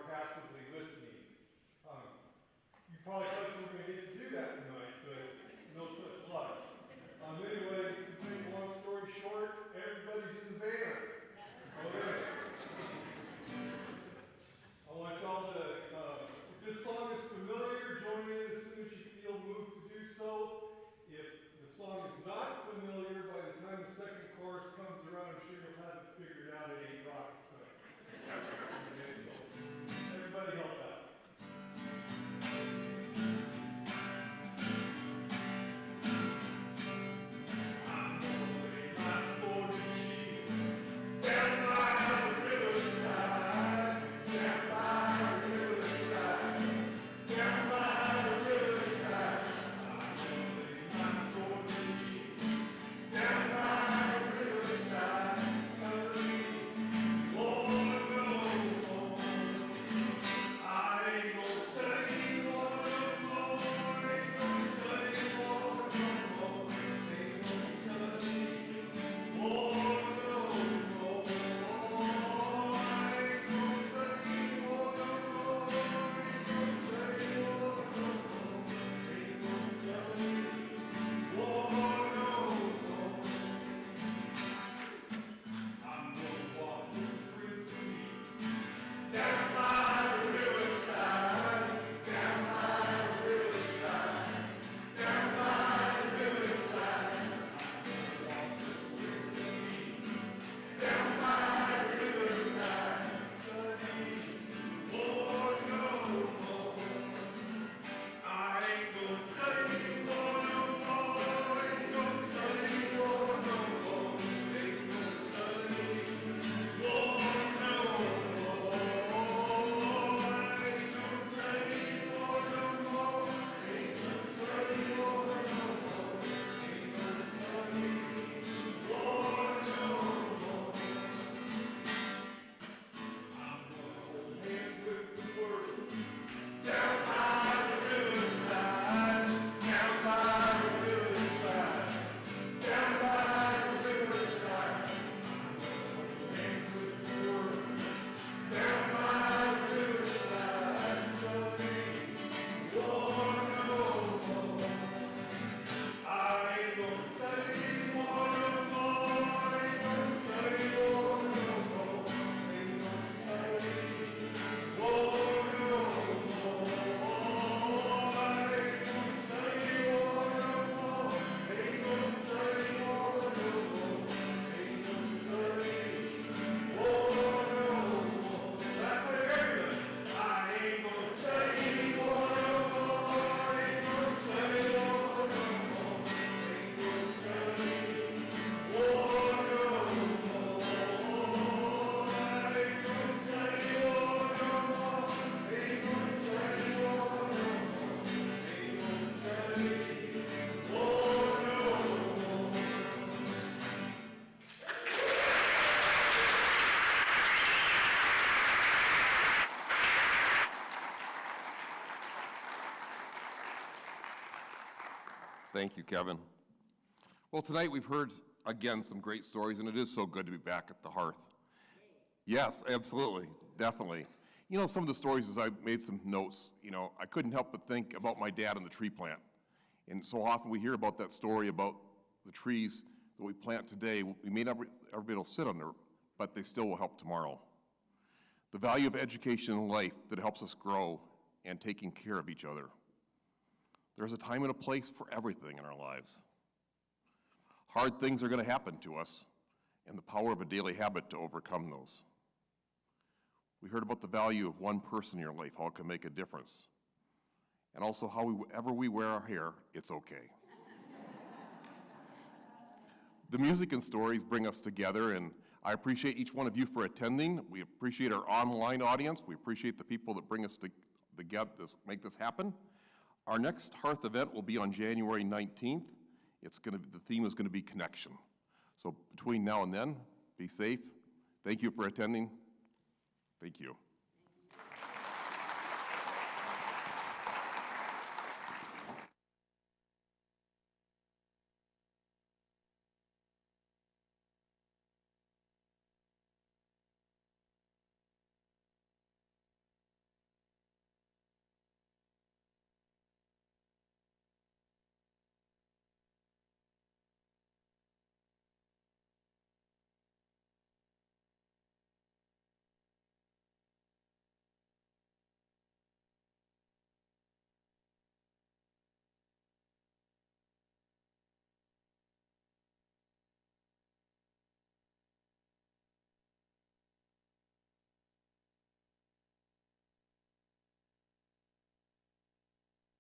Speaker 1: Thank you, Kevin. Well, tonight we've heard, again, some great stories, and it is so good to be back at the Hearth. Yes, absolutely, definitely. You know, some of the stories, as I made some notes, you know, I couldn't help but think about my dad and the tree plant. And so often we hear about that story about the trees that we plant today. We may not ever be able to sit under, but they still will help tomorrow. The value of education in life that helps us grow and taking care of each other. There's a time and a place for everything in our lives. Hard things are going to happen to us, and the power of a daily habit to overcome those. We heard about the value of one person in your life, how it can make a difference. And also how however we wear our hair, it's okay. The music and stories bring us together, and I appreciate each one of you for attending. We appreciate our online audience. We appreciate the people that bring us together, make this happen. Our next Hearth event will be on January 19th. The theme is going to be connection. So between now and then, be safe. Thank you for attending. Thank you.